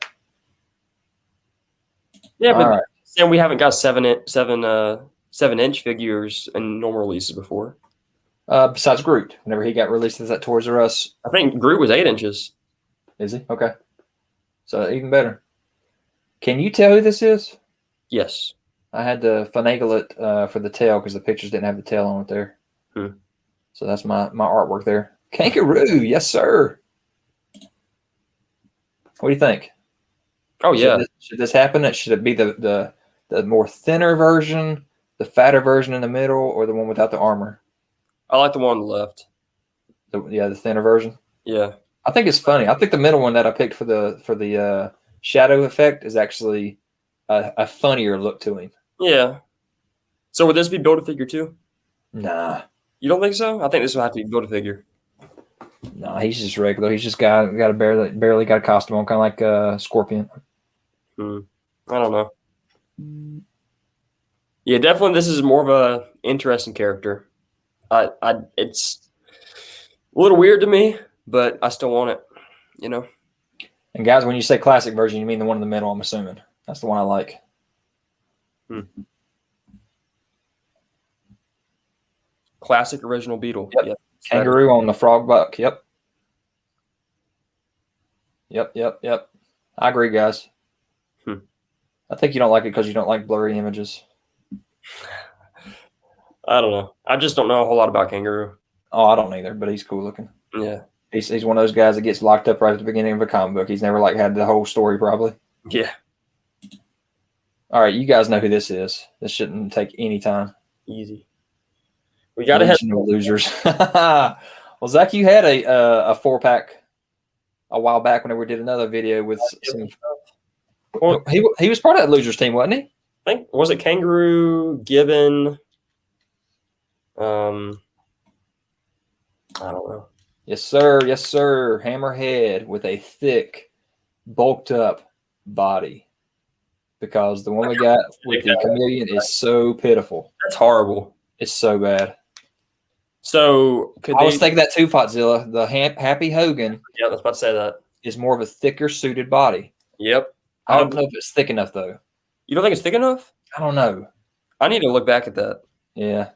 Yeah, but Sam, we haven't got 7-inch figures in normal releases before. Besides Groot, whenever he got released as that Toys R Us. I think Groot was 8 inches. Is he? Okay. So even better. Can you tell who this is? Yes. I had to finagle it for the tail because the pictures didn't have the tail on it there. So that's my artwork there. Kangaroo, yes, sir. What do you think? Oh, yeah. Should this happen? Should it be the more thinner version, the fatter version in the middle, or the one without the armor? I like the one on the left. The thinner version? Yeah. I think it's funny. I think the middle one that I picked for the shadow effect is actually a funnier look to him. Yeah. So would this be Build-A-Figure too? Nah. You don't think so? I think this will have to be Build-A-Figure. Nah, he's just regular. He's just got a barely got a costume on, kind of like Scorpion. I don't know. Yeah, definitely. This is more of a interesting character. It's a little weird to me, but I still want it. And guys, when you say classic version, you mean the one in the middle? I'm assuming that's the one I like. Classic original Beetle. Yep. Yep. Kangaroo on the frog buck. Yep. I agree, guys. I think you don't like it because you don't like blurry images. I don't know. I just don't know a whole lot about Kangaroo. Oh, I don't either, but he's cool looking. Yeah. He's one of those guys that gets locked up right at the beginning of a comic book. He's never had the whole story probably. Yeah. All right, you guys know who this is. This shouldn't take any time. Easy. We got to have losers. Well, Zach, you had a 4-pack a while back whenever we did another video with some. Well, he was part of that losers team, wasn't he? I think was it Kangaroo, Gibbon? I don't know. Yes, sir. Hammerhead with a thick, bulked up body. Because the one we got with the Chameleon is so pitiful. That's horrible. It's so bad. So I was thinking that too, Potzilla. The Happy Hogan. Yeah, I was about to say that. Is more of a thicker suited body. Yep. I don't know if it's thick enough though. You don't think it's thick enough? I don't know. I need to look back at that. Yeah.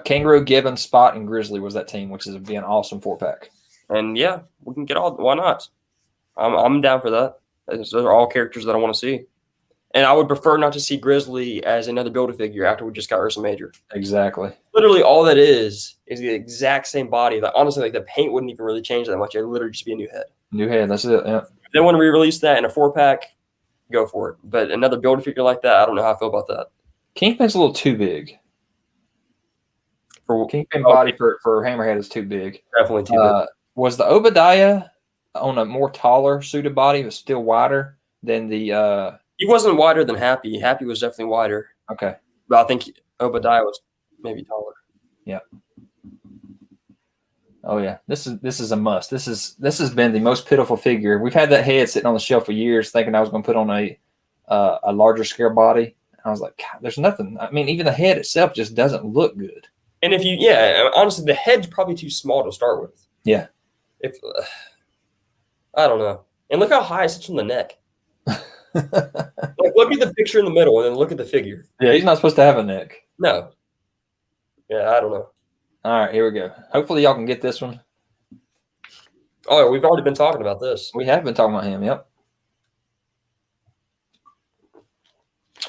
Kangaroo, Gibbon, Spot, and Grizzly was that team, which is be an awesome 4-pack. And yeah, we can get all. Why not? I'm down for that. Those are all characters that I want to see. And I would prefer not to see Grizzly as another Build-A-Figure after we just got Ursa Major. Exactly. Literally, all that is the exact same body. That honestly, like the paint wouldn't even really change that much. It'd literally just be a new head. New head. That's it. Yeah. If they want to re-release that in a 4-pack, go for it. But another Build-A-Figure like that, I don't know how I feel about that. Kingpin's a little too big. For Kingpin body for Hammerhead is too big. Definitely too big. Was the Obadiah on a more taller suited body, but still wider than the? He wasn't wider than Happy. Happy was definitely wider. Okay, but I think Obadiah was maybe taller. Yeah. Oh yeah, this is a must. This has been the most pitiful figure. We've had that head sitting on the shelf for years, thinking I was going to put on a larger scale body. I was like, God, there's nothing. I mean, even the head itself just doesn't look good. And if honestly, the head's probably too small to start with. Yeah. I don't know. And look how high it sits on the neck. Like, look at the picture in the middle and then look at the figure. Yeah, he's not supposed to have a neck. No. Yeah, I don't know. All right, here we go. Hopefully y'all can get this one. Oh, yeah, we've already been talking about this. We have been talking about him, yep.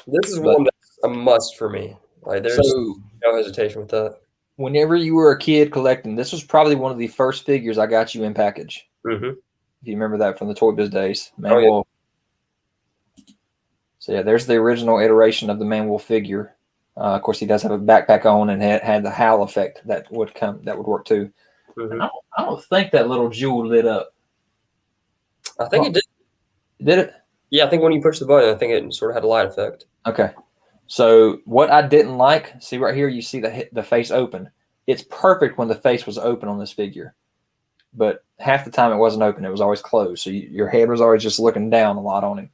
This is one that's a must for me. Like, there's no hesitation with that. Whenever you were a kid collecting, this was probably one of the first figures I got you in package. Mm-hmm. If you remember that from the Toy Biz days. Man-Wolf. So yeah, there's the original iteration of the Man-Wolf figure. Of course, he does have a backpack on and had the howl effect that would work too. Mm-hmm. I don't think that little jewel lit up. I think it did. Did it? Yeah, I think when you push the button, I think it sort of had a light effect. Okay. So what I didn't like, see right here, you see the face open. It's perfect when the face was open on this figure, but half the time it wasn't open. It was always closed. So your head was always just looking down a lot on him.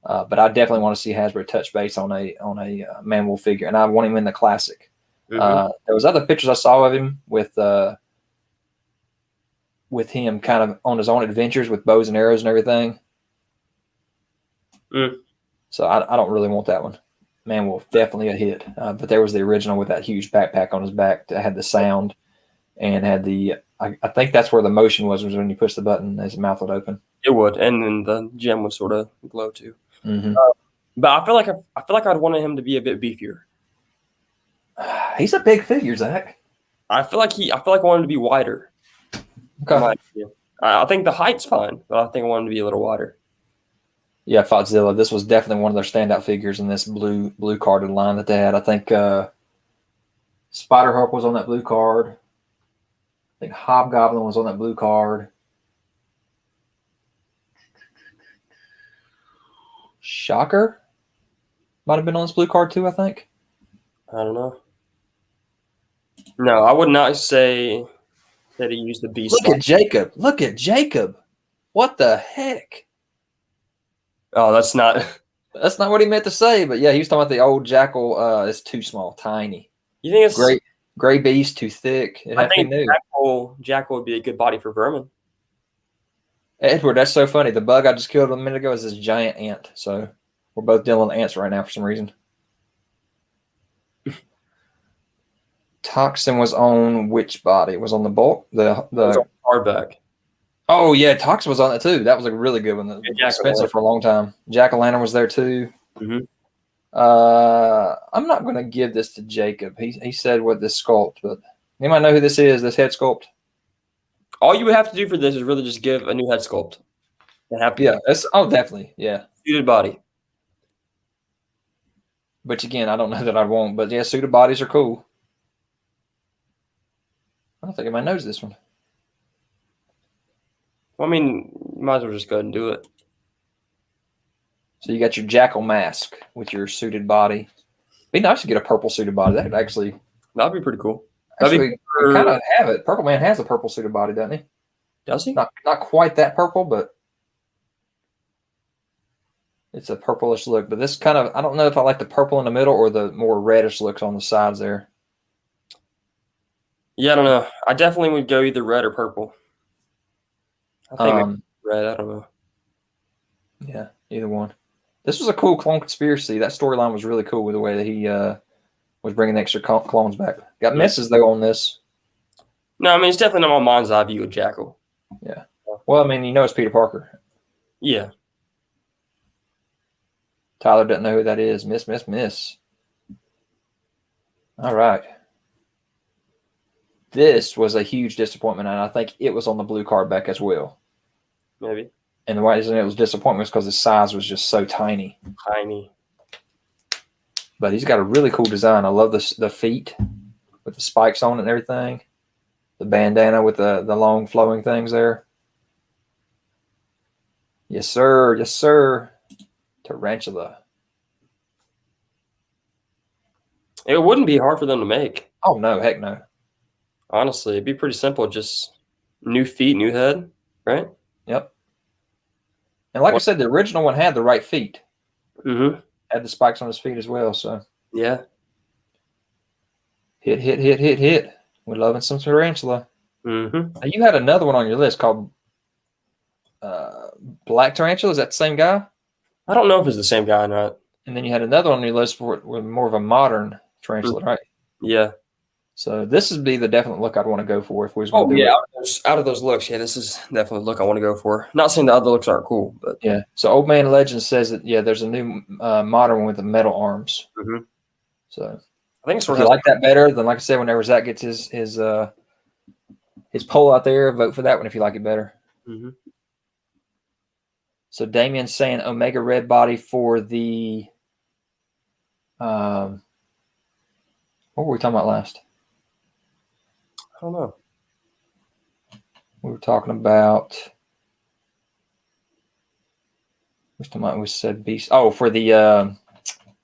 But I definitely want to see Hasbro touch base on a Man-Wolf figure, and I want him in the classic. Mm-hmm. There was other pictures I saw of him with him kind of on his own adventures with bows and arrows and everything. Mm. So I don't really want that one. Man-Wolf, definitely a hit. But there was the original with that huge backpack on his back that had the sound and had the I think that's where the motion was when you push the button, his mouth would open. It would, and then the gem would sort of glow too. Mm-hmm. But I feel like I'd wanted him to be a bit beefier. He's a big figure, Zach. I feel like I wanted him to be wider. Okay. I think the height's fine, but I think I wanted him to be a little wider. Yeah, Foxzilla. This was definitely one of their standout figures in this blue carded line that they had. I think Spider-Hulk was on that blue card. I think Hobgoblin was on that blue card. Shocker might have been on this blue card too, I think. I don't know. No, I would not say that he used the beast. Look at Jacob. Look at Jacob. What the heck? Oh, that's not what he meant to say, but yeah, he was talking about the old Jackal. It's too small, tiny. You think it's gray beast, too thick? I think Jackal would be a good body for Vermin. Edward, that's so funny. The bug I just killed a minute ago is this giant ant. So we're both dealing with ants right now for some reason. Toxin was on which body? It was on the bulk? The hardback. Oh, yeah. Toxin was on it too. That was a really good one. Expensive for a long time. Jack-o'-lantern was there too. Mm-hmm. I'm not going to give this to Jacob. He said what this sculpt, but anybody know who this is, this head sculpt? All you would have to do for this is really just give a new head sculpt. Definitely. Yeah. Suited body. Which, again, I don't know that I won't, but yeah, suited bodies are cool. I don't think anybody knows this one. Well, I mean, you might as well just go ahead and do it. So you got your Jackal mask with your suited body. Be nice to get a purple suited body. That'd be pretty cool. We kind of have it. Purple Man has a purple suited body, doesn't he? Does he? Not quite that purple, but it's a purplish look. But this kind of, I don't know if I like the purple in the middle or the more reddish looks on the sides there. Yeah, I don't know. I definitely would go either red or purple. I think red. I don't know. Yeah. Either one. This was a cool clone conspiracy. That storyline was really cool with the way that he was bringing the extra clones back. Got misses though on this. No, I mean, it's definitely not my mind's eye view of Jackal. Yeah. Well, I mean, it's Peter Parker. Yeah. Tyler doesn't know who that is. Miss. All right. This was a huge disappointment, and I think it was on the blue card back as well. Maybe. And the reason it was disappointment was because his size was just so tiny. Tiny. But he's got a really cool design. I love the feet with the spikes on it and everything. The bandana with the long flowing things there. Yes, sir. Yes, sir. Tarantula. It wouldn't be hard for them to make. Oh, no. Heck no. Honestly, it'd be pretty simple. Just new feet, new head, right? Yep. And like I said, the original one had the right feet. Mm-hmm. Had the spikes on his feet as well. So yeah. Hit. We're loving some Tarantula. Mm-hmm. Now, you had another one on your list called Black Tarantula. Is that the same guy? I don't know if it's the same guy or not. And then you had another one on your list with more of a modern tarantula, right? Yeah. So this would be the definite look I'd want to go for if we was going to do it. Out of those looks, yeah, this is definitely the look I want to go for. Not saying the other looks aren't cool, but yeah. So Old Man Legend says that there's a new modern one with the metal arms. Mm-hmm. So I think it's if you like that better, then like I said, whenever Zach gets his poll out there, vote for that one if you like it better. Mm-hmm. So Damien's saying Omega Red body for the what were we talking about last? I don't know. We were talking about which time we said beast. Oh, for the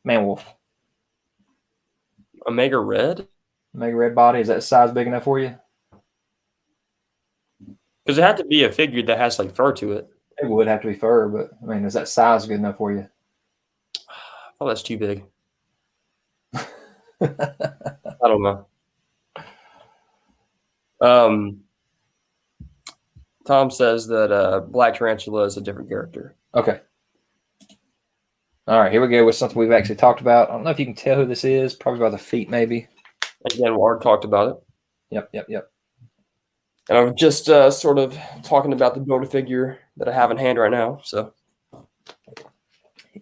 Man Wolf. Omega Red? Omega Red body. Is that size big enough for you? Because it had to be a figure that has like fur to it. It would have to be fur, but I mean, is that size good enough for you? Oh, that's too big. I don't know. Tom says that Black Tarantula is a different character. Okay. All right, here we go with something we've actually talked about. I don't know if you can tell who this is. Probably by the feet, maybe. Again, Ward talked about it. Yep. And I'm just sort of talking about the Build-A-Figure that I have in hand right now. So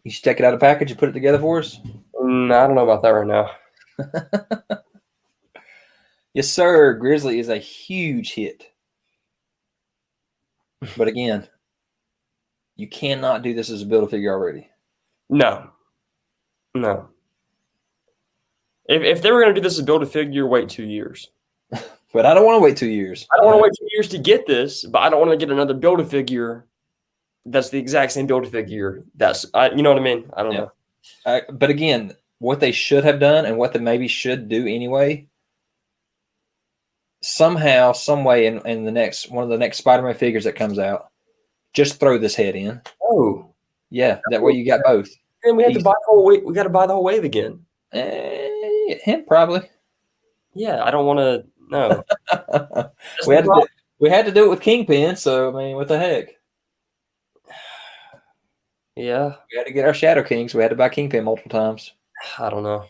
you should take it out of the package and put it together for us. I don't know about that right now. Yes, sir. Grizzly is a huge hit. But again, you cannot do this as a Build-A-Figure already. No. If they were going to do this as a Build-A-Figure, wait 2 years. But I don't want to wait 2 years. I don't want to wait 2 years to get this, but I don't want to get another Build-A-Figure that's the exact same Build-A-Figure. You know what I mean? I don't know. But again, what they should have done and what they maybe should do anyway, somehow, some way in the next one of the next Spider-Man figures that comes out, just throw this head in. Oh. Yeah, that way you got both. And we have to buy the whole wave. We got to buy the whole wave again. Him probably. Yeah, I don't want to. No. we had to do it with Kingpin, so I mean, what the heck? Yeah. We had to get our Shadow Kings. We had to buy Kingpin multiple times. I don't know.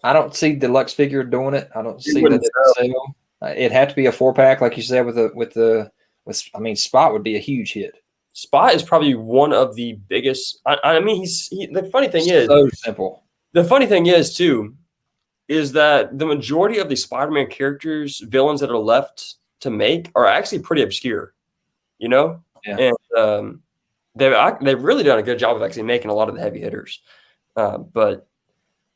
I don't see Deluxe figure doing it. I don't see that sale. It had to be a 4-pack, like you said, I mean, Spot would be a huge hit. Spot is probably one of the biggest. I mean, the funny thing is so simple. The funny thing is too, is that the majority of the Spider-Man characters, villains that are left to make are actually pretty obscure, you know? Yeah. And they've really done a good job of actually making a lot of the heavy hitters. But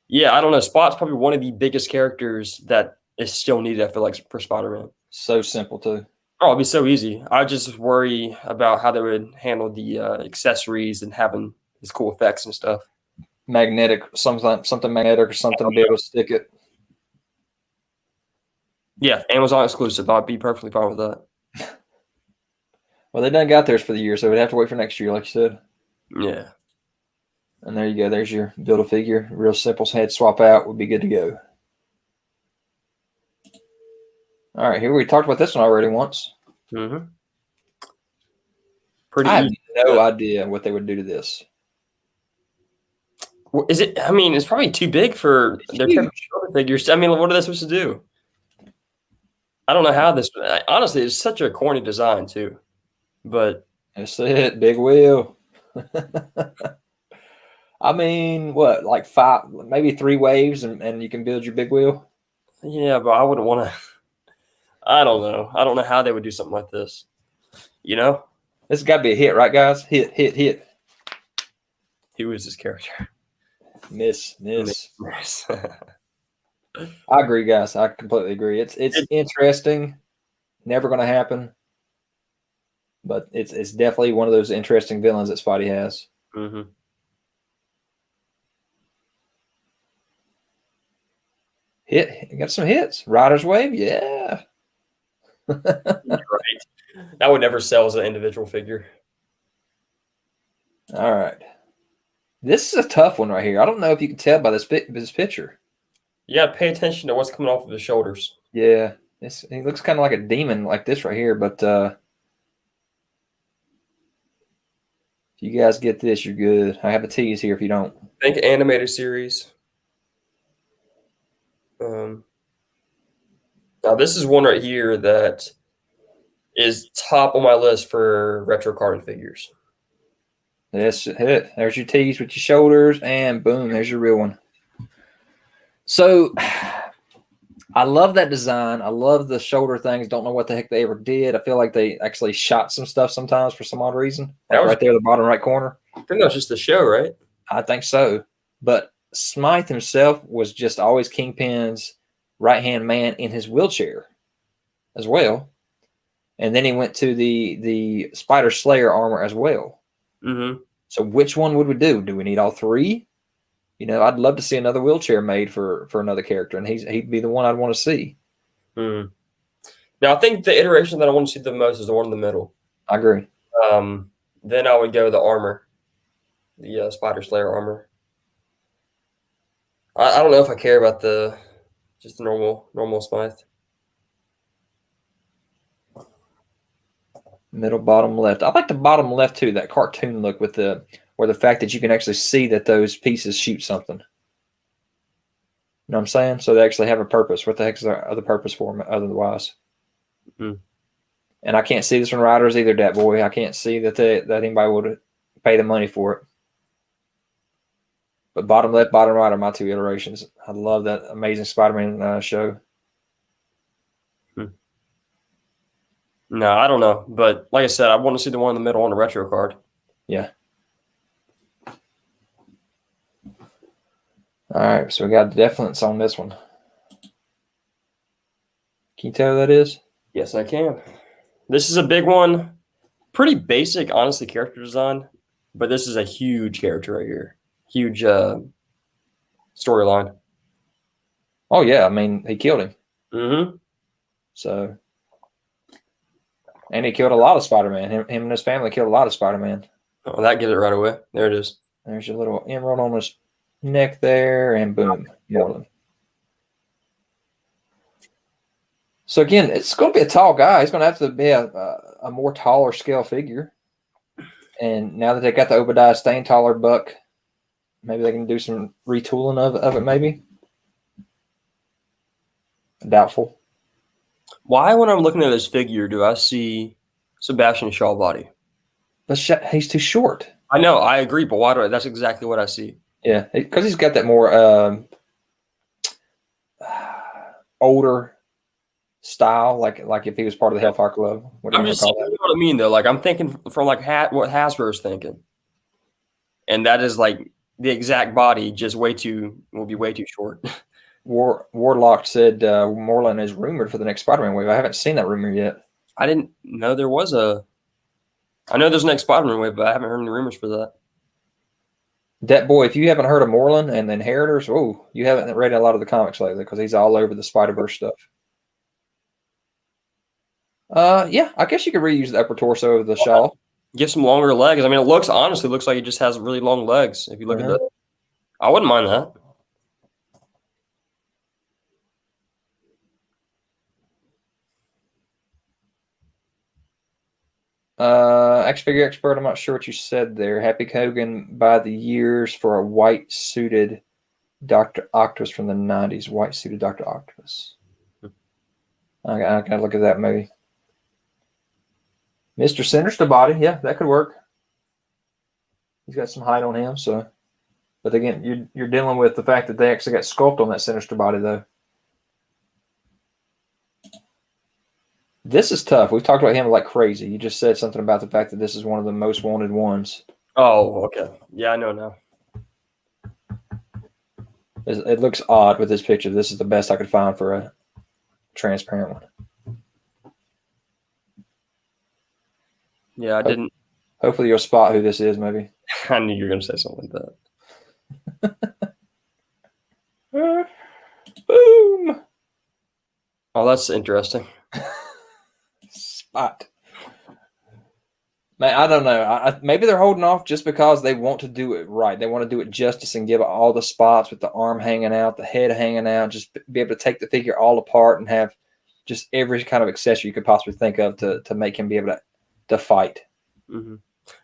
yeah, I don't know. Spot's probably one of the biggest characters that is still needed, I feel like, for Spider-Man. So simple too. Oh, it'd be so easy. I just worry about how they would handle the accessories and having these cool effects and stuff. Magnetic, something magnetic or something to be able to stick it. Yeah, Amazon exclusive. I'd be perfectly fine with that. Well, they done got theirs for the year, so we'd have to wait for next year, like you said. Yeah. And there you go. There's your Build-A-Figure. Real simple head swap out would be good to go. All right, here we talked about this one already once. Mm-hmm. I have no idea what they would do to this. Is it? I mean, it's probably too big for It's their type of huge. shoulder figures. I mean, what are they supposed to do? I don't know how this. Honestly, it's such a corny design too. But That's it. Big wheel. I mean, what, like 5, maybe 3 waves, and you can build your big wheel? yeah, but I wouldn't want to. I don't know. I don't know how they would do something like this. You know, This has got to be a hit, right, guys? Hit, hit, hit. who is this character? Miss. I I agree, guys. I completely agree. It's interesting. Never going to happen. But it's definitely one of those interesting villains that Spidey has. mm-hmm. Hit. You got some hits. Rider's Wave, yeah. Right. That would never sell as an individual figure. All right. This is a tough one right here. I don't know if you can tell by this picture. You got to pay attention to what's coming off of his shoulders. Yeah. He looks kind of like a demon like this right here, but if you guys get this, you're good. I have a tease here if you don't. Think animated series. Now this is one right here that is top on my list for retro carbon figures. That's it. There's your tease with your shoulders, and boom, there's your real one. So I love that design. I love the shoulder things. Don't know what the heck they ever did. I feel like they actually shot some stuff sometimes for some odd reason. Like right there, the bottom right corner. I think that was just the show, right? I think so. But Smythe himself was just always Kingpin's right-hand man in his wheelchair as well. And then he went to the Spider Slayer armor as well. Mm-hmm. So which one would we do? Do we need all 3? You know, I'd love to see another wheelchair made for another character, and he'd be the one I'd want to see. Mm. Now, I think the iteration that I want to see the most is the one in the middle. I agree. Then I would go the armor, the Spider Slayer armor. I don't know if I care about just the normal Smythe. Middle, bottom, left. I like the bottom left too. That cartoon look with the fact that you can actually see that those pieces shoot something. You know what I'm saying? So they actually have a purpose. What the heck is the other purpose for them otherwise? Mm. And I can't see this from Riders either, Dat Boy. I can't see that anybody would pay the money for it. But bottom left, bottom right are my 2 iterations. I love that Amazing Spider-Man show. No, I don't know. But like I said, I want to see the one in the middle on the retro card. Yeah. All right, so we got definite on this one. Can you tell who that is? Yes, I can. This is a big one. Pretty basic, honestly, character design. But this is a huge character right here. Huge storyline. Oh, yeah. I mean, he killed him. Mm-hmm. So, and he killed a lot of Spider-Man. Him and his family killed a lot of Spider-Man. Oh, that gives it right away. There it is. There's your little emerald on his neck there, and boom, Morlun. So again, it's going to be a tall guy. He's going to have to be a more taller scale figure. And now that they got the Obadiah Stane taller buck, maybe they can do some retooling of it. Maybe doubtful. Why, when I'm looking at this figure, do I see Sebastian Shaw body? But he's too short. I know, I agree, but why that's exactly what I see. Yeah, because he's got that more older style, like if he was part of the Hellfire Club. I'm just saying, you know what I mean, though. Like I'm thinking from like what Hasbro's thinking, and that is like the exact body, just will be way too short. Warlock said Morlun is rumored for the next Spider-Man wave. I haven't seen that rumor yet. I didn't know there was I know there's a next Spider-Man wave, but I haven't heard any rumors for that. Dat Boy, if you haven't heard of Morlun and the Inheritors, you haven't read a lot of the comics lately because he's all over the Spider-Verse stuff. Yeah, I guess you could reuse the upper torso of the shawl. Give some longer legs. I mean, it honestly looks like it just has really long legs. If you look at that, I wouldn't mind that. Action figure expert, I'm not sure what you said there. Happy Hogan by the years for a white suited Dr. Octopus from the 90s. White suited Dr. Octopus. I gotta look at that maybe. Mr. Sinister Body, yeah, that could work. He's got some height on him, so. But again, you're dealing with the fact that they actually got sculpt on that Sinister Body, though. This is tough. We've talked about him like crazy. You just said something about the fact that this is one of the most wanted ones. Oh, okay. Yeah, I know now. It looks odd with this picture. This is the best I could find for a transparent one. Yeah, I didn't. Hopefully you'll spot who this is, maybe. I knew you were going to say something like that. Boom! Oh, that's interesting. Spot. Man, I don't know. Maybe they're holding off just because they want to do it right. They want to do it justice and give it all the spots with the arm hanging out, the head hanging out, just be able to take the figure all apart and have just every kind of accessory you could possibly think of to make him be able to fight. Mm-hmm.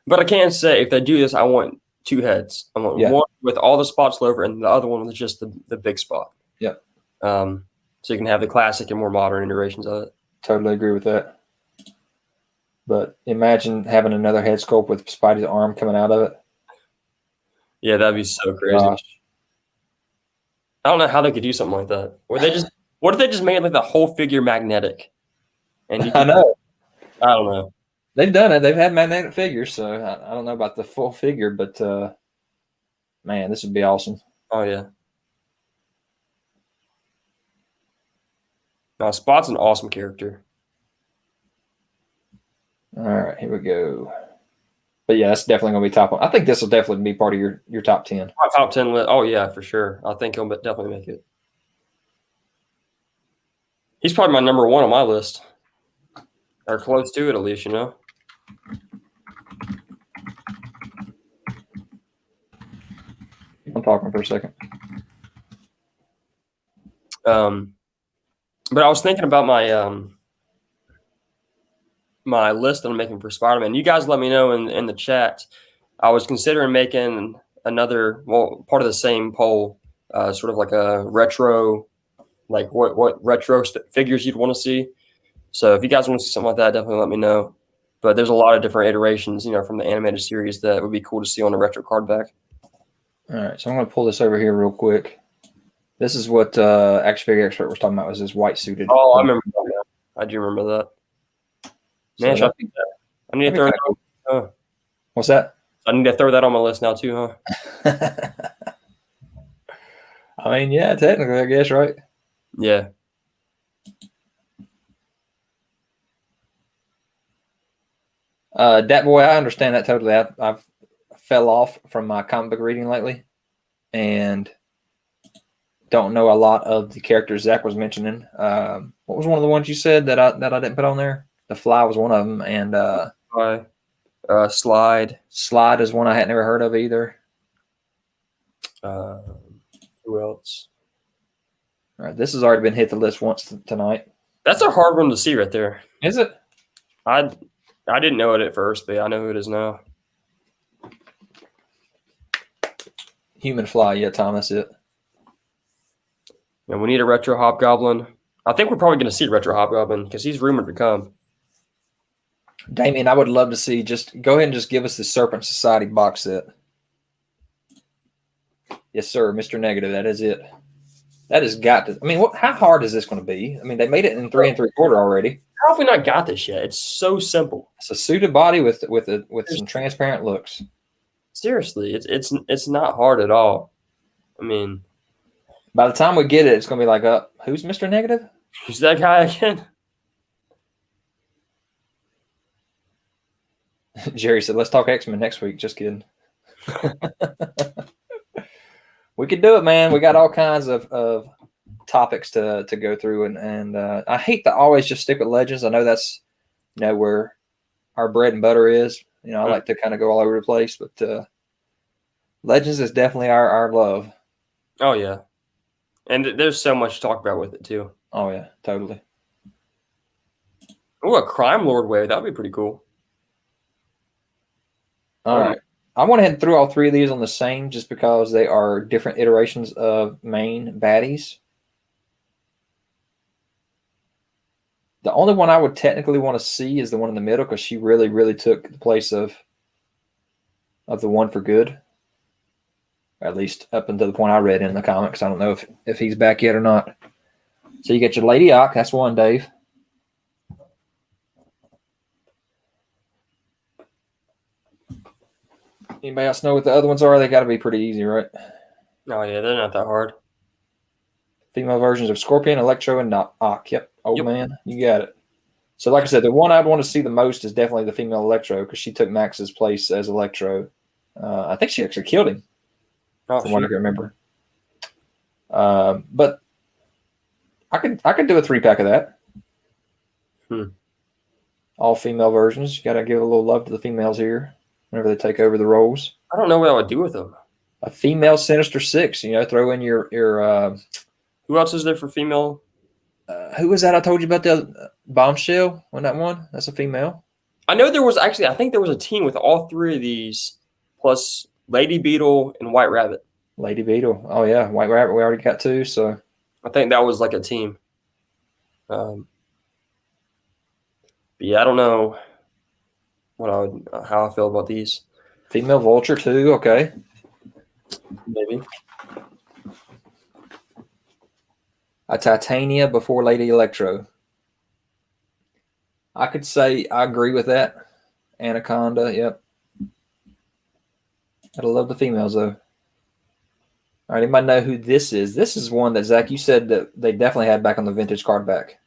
But I can say, if they do this, I want two heads. I want one with all the spots over and the other one with just the big spot. Yep. So you can have the classic and more modern iterations of it. Totally agree with that. But imagine having another head sculpt with Spidey's arm coming out of it. Yeah, that'd be so crazy. Gosh. I don't know how they could do something like that. Or what if they just made like the whole figure magnetic? And I know. I don't know. They've done it. They've had magnetic figures, so I don't know about the full figure, but man, this would be awesome. Oh yeah. Now Spot's an awesome character. All right, here we go. But yeah, that's definitely going to be top one. I think this will definitely be part of your top 10. My top 10 list. Oh yeah, for sure. I think he'll definitely make it. He's probably my number one on my list, or close to it at least. You know. I'm talking for a second. But I was thinking about my my list that I'm making for Spider-Man. You guys let me know in the chat. I was considering making another, part of the same poll, sort of like a retro, like what retro figures you'd want to see. So if you guys want to see something like that, definitely let me know. But there's a lot of different iterations, from the animated series that would be cool to see on a retro card back. All right, so I'm going to pull this over here real quick. This is what Action Figure Expert was talking about, was this white suited. Oh, I remember that. I do remember that. Man, So I need to throw that on. What's that? I need to throw that on my list now too, huh? I mean, yeah, technically, I guess, right? Yeah. Dat Boy, I understand that totally. I've fell off from my comic book reading lately, and don't know a lot of the characters Zach was mentioning. What was one of the ones you said that I didn't put on there? The Fly was one of them, and Slide. Slide is one I had never heard of either. Who else? All right, this has already been hit the list once tonight. That's a hard one to see right there. Is it? I didn't know it at first, but I know who it is now. Human Fly, yeah, Tom, that's it. And we need a retro Hobgoblin. I think we're probably going to see retro Hobgoblin because he's rumored to come. Damien, I would love to see. Just go ahead and just give us the Serpent Society box set. Yes, sir, Mr. Negative. That is it. That has got to. I mean, how hard is this going to be? I mean, they made it in 3 3/4 already. How have we not got this yet? It's so simple. It's a suited body with some transparent looks. Seriously, it's not hard at all. I mean, by the time we get it, it's going to be like, who's Mr. Negative? Who's that guy again? Jerry said, let's talk X-Men next week. Just kidding. We could do it, man. We got all kinds of topics to go through. And I hate to always just stick with Legends. I know that's, where our bread and butter is. I like to kind of go all over the place. But Legends is definitely our love. Oh, yeah. And there's so much to talk about with it, too. Oh, yeah, totally. Oh, a Crime Lord wave. That would be pretty cool. I went ahead and threw all three of these on the same just because they are different iterations of main baddies. The only one I would technically want to see is the one in the middle because she really, really took the place of the one for good. At least up until the point I read in the comics. I don't know if he's back yet or not. So you get your Lady Ock. That's one, Dave. Anybody else know what the other ones are? They got to be pretty easy, right? Oh, yeah, they're not that hard. Female versions of Scorpion, Electro, and Ock. Yep. Old Yep. man, you got it. So like I said, the one I'd want to see the most is definitely the female Electro because she took Max's place as Electro. I think she actually killed him, from what I can remember. But I could do a 3-pack of that. All female versions. You got to give a little love to the females here whenever they take over the roles. I don't know what I would do with them. A female Sinister Six. Throw in your Who else is there for female? who was that I told you about, the Bombshell on that one? That's a female. I know there was actually, I think there was a team with all three of these, plus Lady Beetle and White Rabbit. Lady Beetle. Oh, yeah. White Rabbit we already got two, so. I think that was like a team. But yeah, I don't know how I feel about these. Female Vulture, too. Okay. Maybe. A Titania before Lady Electro. I could say I agree with that. Anaconda, yep. I love the females, though. All right, anybody know who this is? This is one that, Zach, you said that they definitely had back on the vintage card back.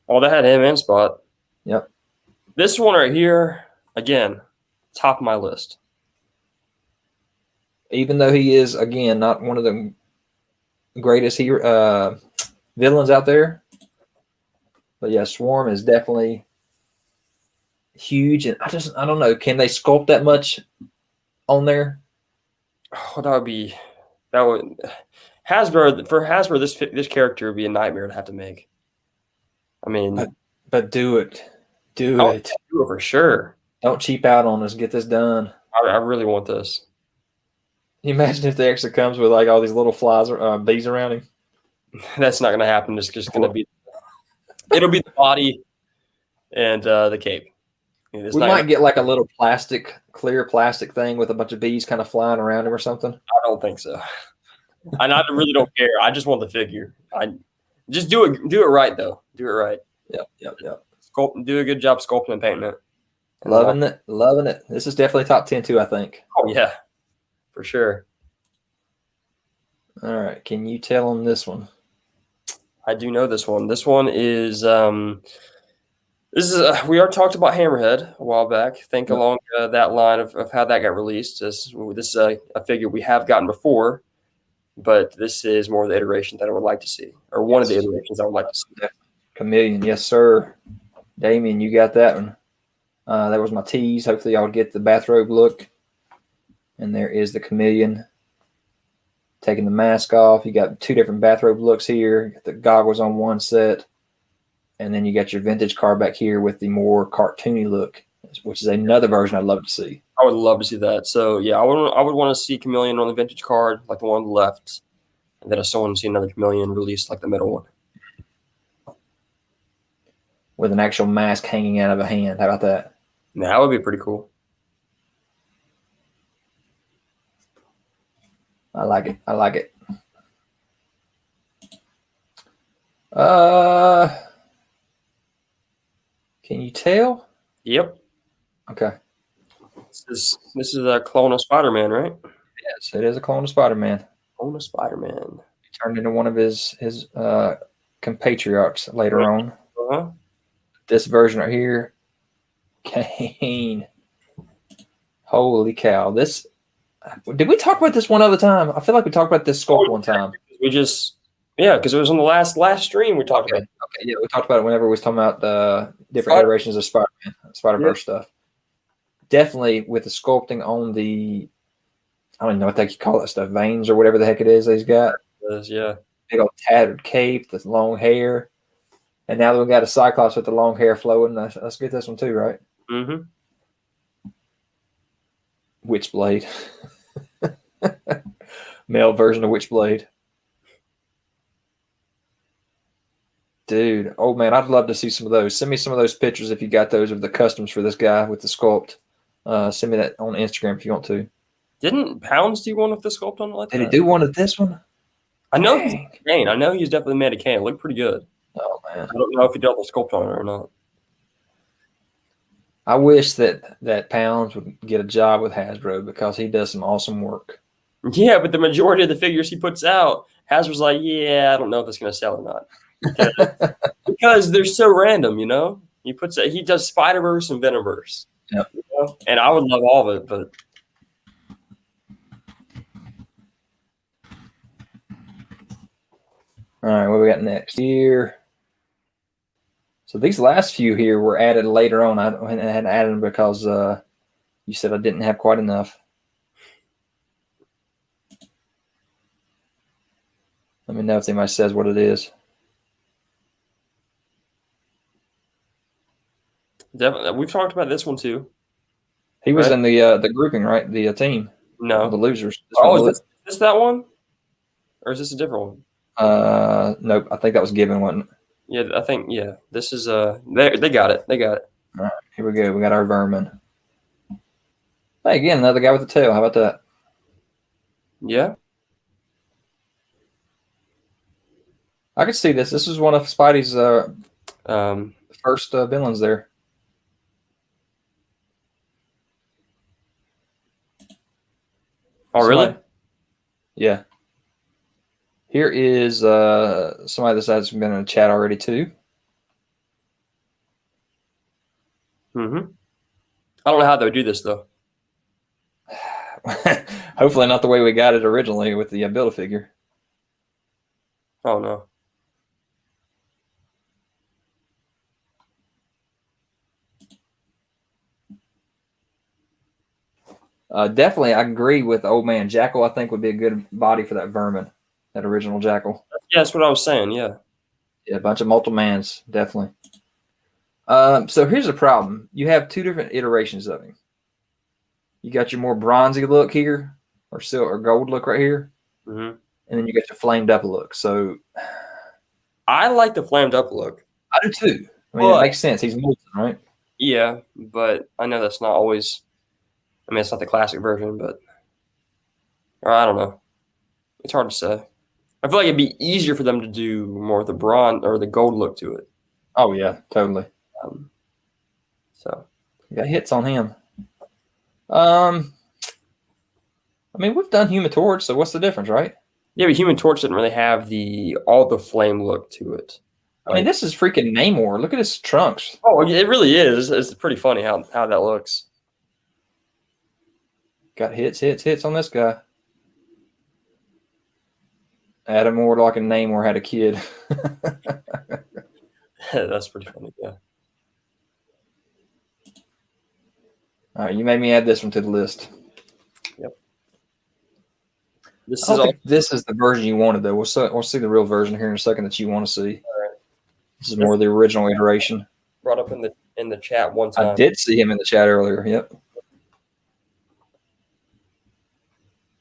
Oh, they had him and Spot. Yep. This one right here, again, top of my list. Even though he is, again, not one of the greatest villains out there. But yeah, Swarm is definitely huge. And I don't know. Can they sculpt that much on there? Oh, that would Hasbro, this character would be a nightmare to have to make. I mean, but do it. Do it for sure. Don't cheap out on us. Get this done. I really want this. Can you imagine if they actually comes with like all these little flies or bees around him? That's not going to happen. It's just going to be. It'll be the body and the cape. We might get like a little clear plastic thing with a bunch of bees kind of flying around him or something. I don't think so. I really don't care. I just want the figure. I just do it right though. Do it right. Yep. Do a good job sculpting and painting it. Loving it. This is definitely top 10 too, I think. Oh yeah, for sure. All right. Can you tell them this one? I do know this one. This one is we already talked about Hammerhead a while back. Think along that line of how that got released. This is a figure we have gotten before, but this is more of the iteration that I would like to see, or one of the iterations I would like to see. Chameleon, yes sir. Damien, you got that one. That was my tease. Hopefully y'all get the bathrobe look. And there is the Chameleon taking the mask off. You got two different bathrobe looks here. You got the goggles on one set. And then you got your vintage card back here with the more cartoony look, which is another version I'd love to see. I would love to see that. So, yeah, I would want to see Chameleon on the vintage card, like the one on the left. And then I still want to see another Chameleon released like the middle one. With an actual mask hanging out of a hand. How about that? Yeah, that would be pretty cool. I like it. Can you tell? Yep. Okay. This is a clone of Spider-Man, right? Yes, it is a clone of Spider-Man. Clone of Spider-Man. He turned into one of his compatriots later on. Uh-huh. This version right here, Cain. Holy cow! Did we talk about this one other time? I feel like we talked about this sculpt one time. Because it was on the last stream we talked about. Okay, yeah, we talked about it whenever we was talking about the different iterations of Spider-Man, Spider-Verse stuff. Definitely with the sculpting on the, I don't know what they call that stuff, veins or whatever the heck it is that he's got. Yeah. Big old tattered cape, the long hair. And now that we've got a Cyclops with the long hair flowing, let's get this one too, right? Mm-hmm. Witchblade. Male version of Witchblade. Dude, oh man, I'd love to see some of those. Send me some of those pictures if you got those of the customs for this guy with the sculpt. Send me that on Instagram if you want to. Didn't Pounds do one with the sculpt on it like Did that? he do one of this one? I know Dang. he's Cain. I know he's definitely made a Cain. It looked pretty good. Oh man, I don't know if he did the sculpt on it or not. I wish that Pounds would get a job with Hasbro because he does some awesome work. Yeah, but the majority of the figures he puts out, Hasbro's like, yeah, I don't know if it's going to sell or not. Because they're so random, you know? He does Spider-Verse and Venomverse. Yep. You know? And I would love all of it, but All right, what we got next here? So these last few here were added later on. I hadn't added them because you said I didn't have quite enough. Let me know if anybody says what it is. definitely, we've talked about this one too. He was Right. in the grouping, right? The team. No. The losers. Is this that one? Or is this a different one? Nope. I think that was given, wasn't it? Yeah, I think, yeah. This is, they got it. They got it. All right, here we go. We got our vermin. Hey, again, another guy with a tail. How about that? Yeah. I could see this. This is one of Spidey's Um, first villains there. oh, really? Somebody- Yeah. Here is somebody that's been in the chat already too. Mm-hmm. I don't know how they would do this, though. Hopefully not the way we got it originally with the Build-A-Figure. Oh, no. Definitely, I agree with Old Man. Jackal, I think, would be a good body for that vermin, that original Jackal. Yeah, that's what I was saying, yeah. Yeah, a bunch of multiple mans, definitely. So here's the problem. You have two different iterations of him. You got your more bronzy look here, or silver or gold look right here, Mm-hmm. and then you got your flamed up look. So I like the flamed up look. I do too. I mean, But- it makes sense. He's molten, right? Yeah, but I know that's not always. I mean, it's not the classic version, but or I don't know. It's hard to say. I feel like it'd be easier for them to do more of the bronze or the gold look to it. Oh yeah, totally. So Got hits on him. I mean, we've done Human Torch, so what's the difference, right? yeah, but Human Torch didn't really have all the flame look to it. I mean, this is freaking Namor. Look at his trunks. Oh, it really is. It's pretty funny how that looks. Got hits on this guy. Adam Moore, like a Namor, had a kid. That's pretty funny. Yeah. All right, you made me add this one to the list. Yep. This I is don't all. think this is the version you wanted, though. We'll see the real version here in a second that you want to see. This is more the original iteration. Brought up in the chat one time. I did see him in the chat earlier. Yep.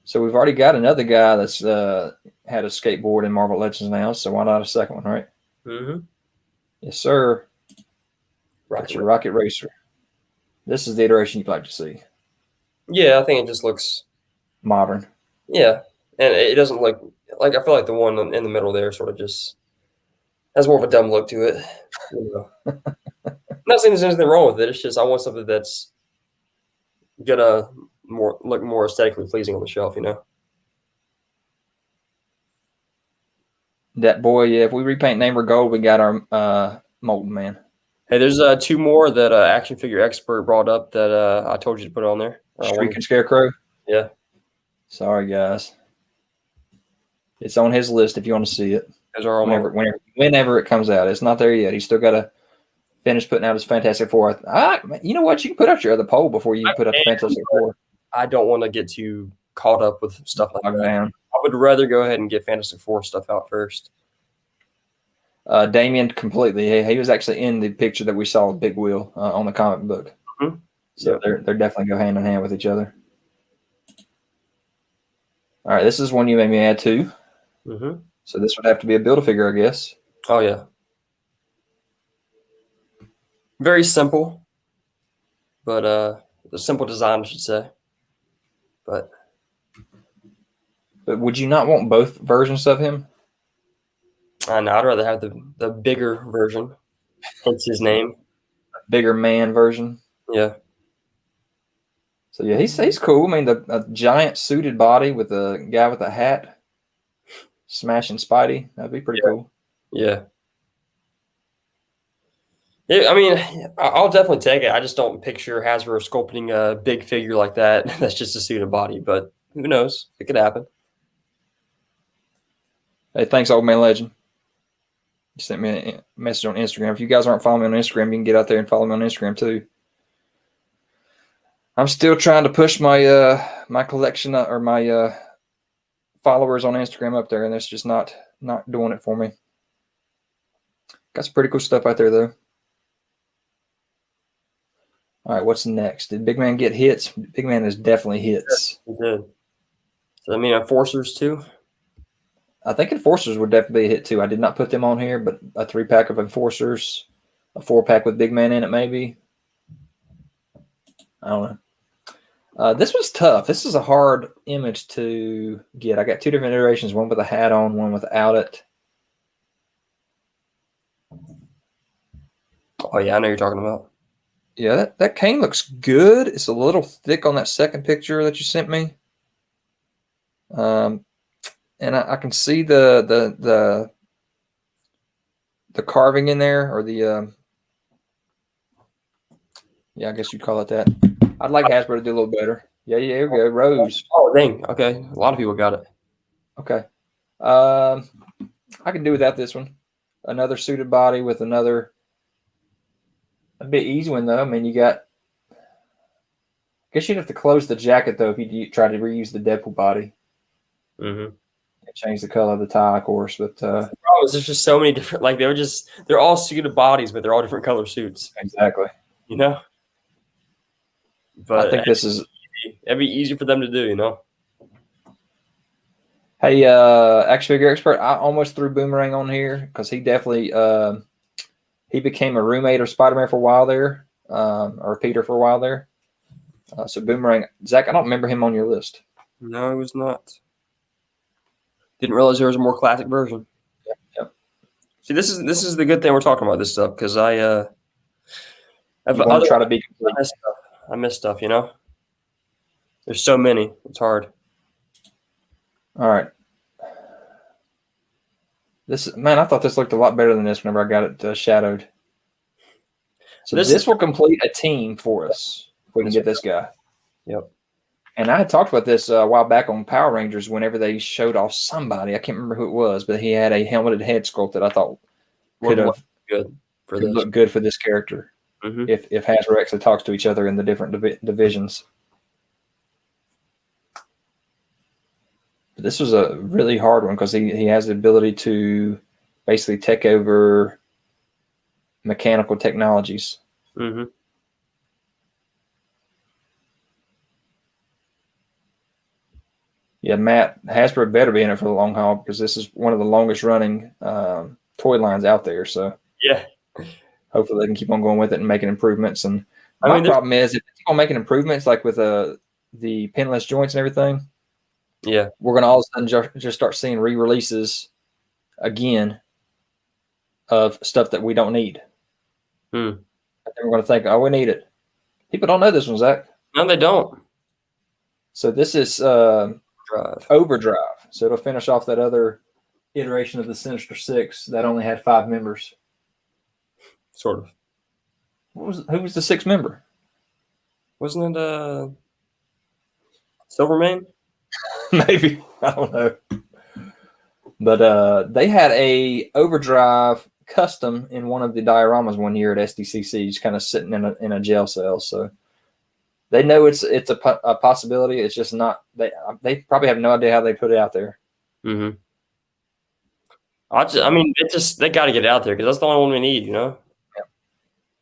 So we've already got another guy that's had a skateboard in Marvel Legends now. So why not a second one, right? Mm-hmm. Yes, sir. Got your Rocket Racer. This is the iteration you'd like to see. Yeah, I think it just looks. Modern. Yeah, and it doesn't look like I feel like the one in the middle there sort of just has more of a dumb look to it. You know. I'm not saying there's anything wrong with it. It's just I want something that's gonna look more aesthetically pleasing on the shelf. You know. That boy, yeah. If we repaint Namor gold, we got our Molten Man. Hey, there's two more that Action Figure Expert brought up that I told you to put on there. Streak and Scarecrow. Yeah. Sorry, guys. It's on his list if you want to see it. Those are all Whenever it comes out. It's not there yet. He's still got to finish putting out his Fantastic Four. You know what? You can put out your other poll before you put out the Fantastic Four. I don't want to get too caught up with stuff like that. Down. I would rather go ahead and get Fantastic Four stuff out first. Damien completely. He was actually in the picture that we saw with Big Wheel on the comic book. Mm-hmm. So they're definitely go hand in hand with each other. All right, this is one you made me add to. Mm-hmm. So this would have to be a Build-A-Figure, I guess. Oh, yeah. Very simple, but a simple design, I should say. But would you not want both versions of him? I know I'd rather have the bigger version. Hence his name. Bigger man version. Yeah. So yeah, he's cool. I mean, a giant suited body with a guy with a hat smashing Spidey. That'd be pretty cool. Yeah. Yeah, I mean, I'll definitely take it. I just don't picture Hasbro sculpting a big figure like that. That's just a suit and body, but who knows? It could happen. Hey, thanks, Old Man Legend. You sent me a message on Instagram. If you guys aren't following me on Instagram, you can get out there and follow me on Instagram too. I'm still trying to push my my collection or my followers on Instagram up there, and it's just not doing it for me. Got some pretty cool stuff out there though. All right, what's next? Did Big Man get hits? Big Man is definitely hits. He did. So I mean, Enforcers too. I think Enforcers would definitely be a hit too. I did not put them on here, but a 3-pack of Enforcers, a 4-pack with Big Man in it, maybe. I don't know. This was tough. This is a hard image to get. I got 2 different iterations, one with a hat on, one without it. Oh yeah, I know you're talking about. Yeah, that Cain looks good. It's a little thick on that second picture that you sent me. And I can see the carving in there, or the yeah, I guess you'd call it that. I'd like Hasbro to do a little better. Yeah, here we go, Rose. Oh dang, okay. A lot of people got it. Okay, I can do without this one. Another suited body with a bit easy one though. I mean, you got. I guess you'd have to close the jacket though if you try to reuse the Deadpool body. Mm-hmm. Change the color of the tie, of course, but the problem is there's just so many different. Like they're all suited bodies, but they're all different color suits. Exactly. You know. But I think this is. It'd be easy for them to do. You know. Hey, action figure expert, I almost threw Boomerang on here because he definitely he became a roommate of Spider-Man for a while there, or Peter for a while there. So Boomerang, Zach, I don't remember him on your list. No, it was not. Didn't realize there was a more classic version. Yep. See, this is the good thing we're talking about this stuff because I try to be complete. I miss stuff, you know. There's so many. It's hard. All right. I thought this looked a lot better than this whenever I got it shadowed. So this will complete a team for us if we can get this guy. Yep. And I had talked about this a while back on Power Rangers whenever they showed off somebody. I can't remember who it was, but he had a helmeted head sculpt that I thought could look good for this character. Mm-hmm. If Hasbro actually talks to each other in the different divisions. But this was a really hard one because he has the ability to basically take over mechanical technologies. Mm-hmm. Yeah, Matt, Hasbro better be in it for the long haul because this is one of the longest running toy lines out there. So yeah, hopefully they can keep on going with it and making improvements. And my problem is if they keep on making improvements, like with the pinless joints and everything, yeah, we're going to all of a sudden just start seeing re-releases again of stuff that we don't need. And then we're going to think, oh, we need it. People don't know this one, Zach. No, they don't. So this is Overdrive. So it'll finish off that other iteration of the Sinister Six that only had 5 members. Sort of. Who was the 6th member? Wasn't it Silvermane? Maybe. I don't know. But they had a Overdrive custom in one of the dioramas one year at SDCC, just kind of sitting in a jail cell. So they know it's a possibility. It's just not. They probably have no idea how they put it out there. Mm-hmm. I mean, they got to get it out there because that's the only one we need, you know. Yeah.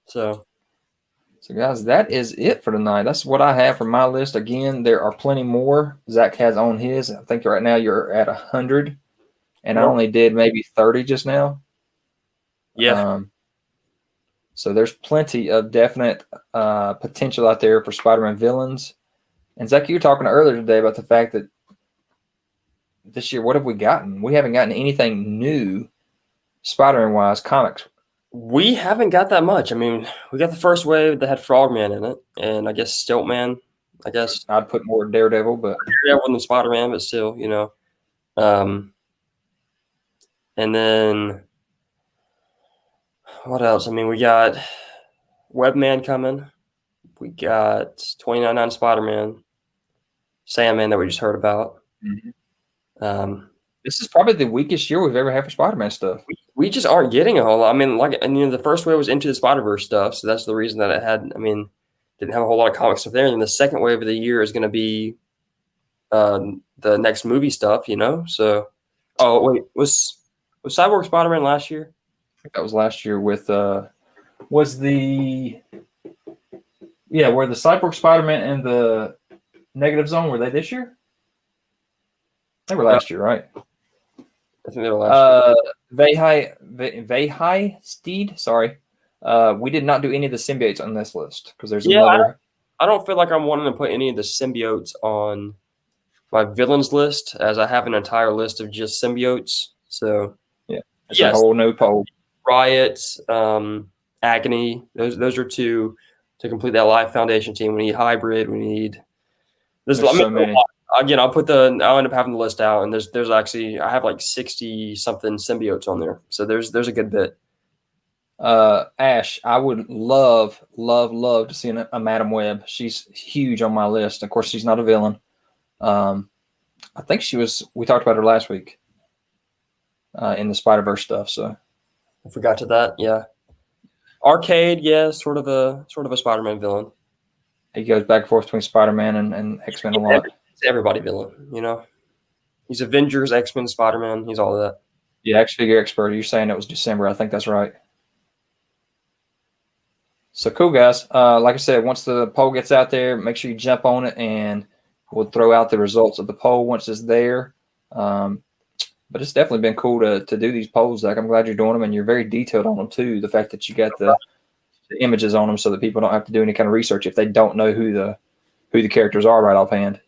So So, guys, that is it for tonight. That's what I have for my list. Again, there are plenty more Zach has on his. I think right now you're at 100, and I only did maybe 30 just now. Yeah. So there's plenty of definite potential out there for Spider-Man villains. And Zach, you were talking earlier today about the fact that this year, what have we gotten? We haven't gotten anything new Spider-Man-wise comics. We haven't got that much. I mean, we got the first wave that had Frogman in it, and I guess Stiltman. I guess I'd put more Daredevil, but Daredevil than Spider-Man, but still, you know. And then what else? I mean, we got Webman coming. We got 2099 Spider-Man, Sandman that we just heard about. Mm-hmm. This is probably the weakest year we've ever had for Spider-Man stuff. We just aren't getting a whole lot. I mean, the first wave was Into the Spider-Verse stuff, so that's the reason that it had. I mean, didn't have a whole lot of comic stuff there. And then the second wave of the year is going to be the next movie stuff, you know. So, oh wait, was Cyborg Spider-Man last year? I think that was last year with were the Cyborg Spider-Man and the Negative Zone, were they this year? They were last year, right? I think they were last year. Vehai Steed, sorry. We did not do any of the symbiotes on this list because there's another. I don't feel like I'm wanting to put any of the symbiotes on my villains list, as I have an entire list of just symbiotes. So it's a whole new poll. Riot, Agony. Those are two to complete that Life Foundation team. We need Hybrid. We need. There's so many. Again, I'll end up having the list out, and there's actually I have like 60 something symbiotes on there, so there's a good bit. Ash, I would love to see a Madam Web. She's huge on my list. Of course, she's not a villain. I think she was. We talked about her last week in the Spider-Verse stuff. So I forgot to that. Yeah, Arcade. Yeah, sort of a Spider-Man villain. He goes back and forth between Spider-Man and X-Men a lot. Everybody villain, you know. He's Avengers, X-Men, Spider-Man. He's all of that. Yeah, X-Figure Expert. You're saying it was December. I think that's right. So cool, guys. Like I said, once the poll gets out there, make sure you jump on it, and we'll throw out the results of the poll once it's there. But it's definitely been cool to do these polls, Zach. I'm glad you're doing them, and you're very detailed on them too. The fact that you got the images on them so that people don't have to do any kind of research if they don't know who the characters are right offhand.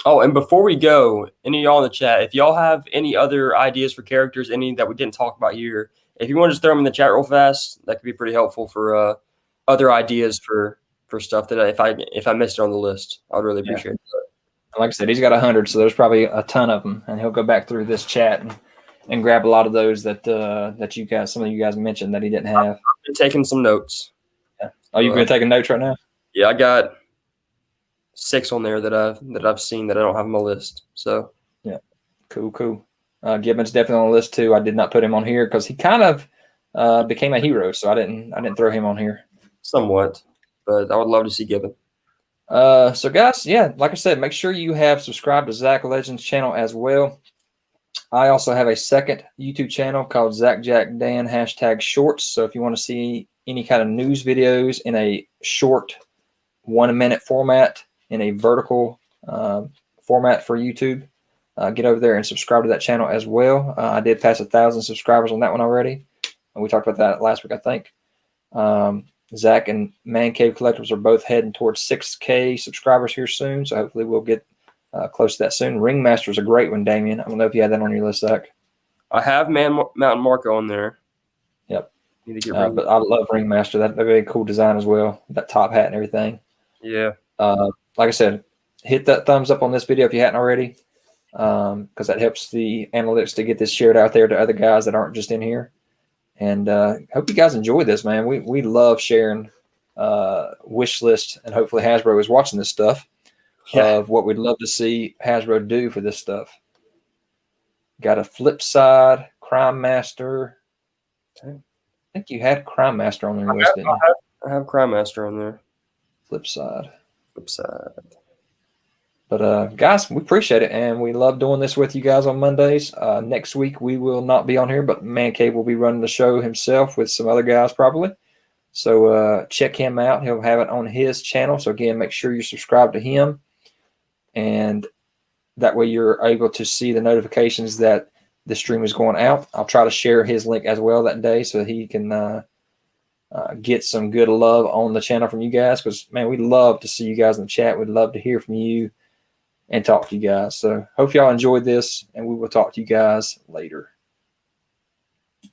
Oh, and before we go, any of y'all in the chat, if y'all have any other ideas for characters, any that we didn't talk about here, if you want to just throw them in the chat real fast, that could be pretty helpful for other ideas for stuff that if I missed it on the list, I would really appreciate it. Like I said, he's got 100, so there's probably a ton of them, and he'll go back through this chat and grab a lot of those that some of you guys mentioned that he didn't have. I've been taking some notes. Yeah. Oh, you've been taking notes right now? Yeah, I got 6 on there that I've seen that I don't have on my list. So yeah, cool. Gibbons definitely on the list too. I did not put him on here because he kind of became a hero, so I didn't throw him on here. Somewhat, but I would love to see Gibbon. So guys, yeah, like I said, make sure you have subscribed to Zach Legends channel as well. I also have a second YouTube channel called ZacJacDan #shorts. So if you want to see any kind of news videos in a short 1-minute format, in a vertical format for YouTube, get over there and subscribe to that channel as well. I did pass 1,000 subscribers on that one already. And we talked about that last week, I think. Zach and ManCave Collectibles are both heading towards 6K subscribers here soon. So hopefully we'll get close to that soon. Ringmaster is a great one, Damien. I don't know if you had that on your list, Zach. I have Mountain Marco on there. Yep. But I love Ringmaster. That'd be a cool design as well. That top hat and everything. Yeah. Like I said, hit that thumbs up on this video if you hadn't already, because that helps the analytics to get this shared out there to other guys that aren't just in here. And hope you guys enjoy this, man. We love sharing wish list, and hopefully Hasbro is watching this stuff of what we'd love to see Hasbro do for this stuff. Got a Flip Side, Crime Master. I think you had Crime Master on your list, didn't you? I have Crime Master on there. Flip Side. But guys, we appreciate it, and we love doing this with you guys on Mondays. Next week we will not be on here, but ManCave will be running the show himself with some other guys probably. So check him out. He'll have it on his channel. So again, make sure you're subscribed to him, and that way you're able to see the notifications that the stream is going out. I'll try to share his link as well that day so that he can get some good love on the channel from you guys, because, man, we'd love to see you guys in the chat. We'd love to hear from you and talk to you guys. So hope y'all enjoyed this, and we will talk to you guys later.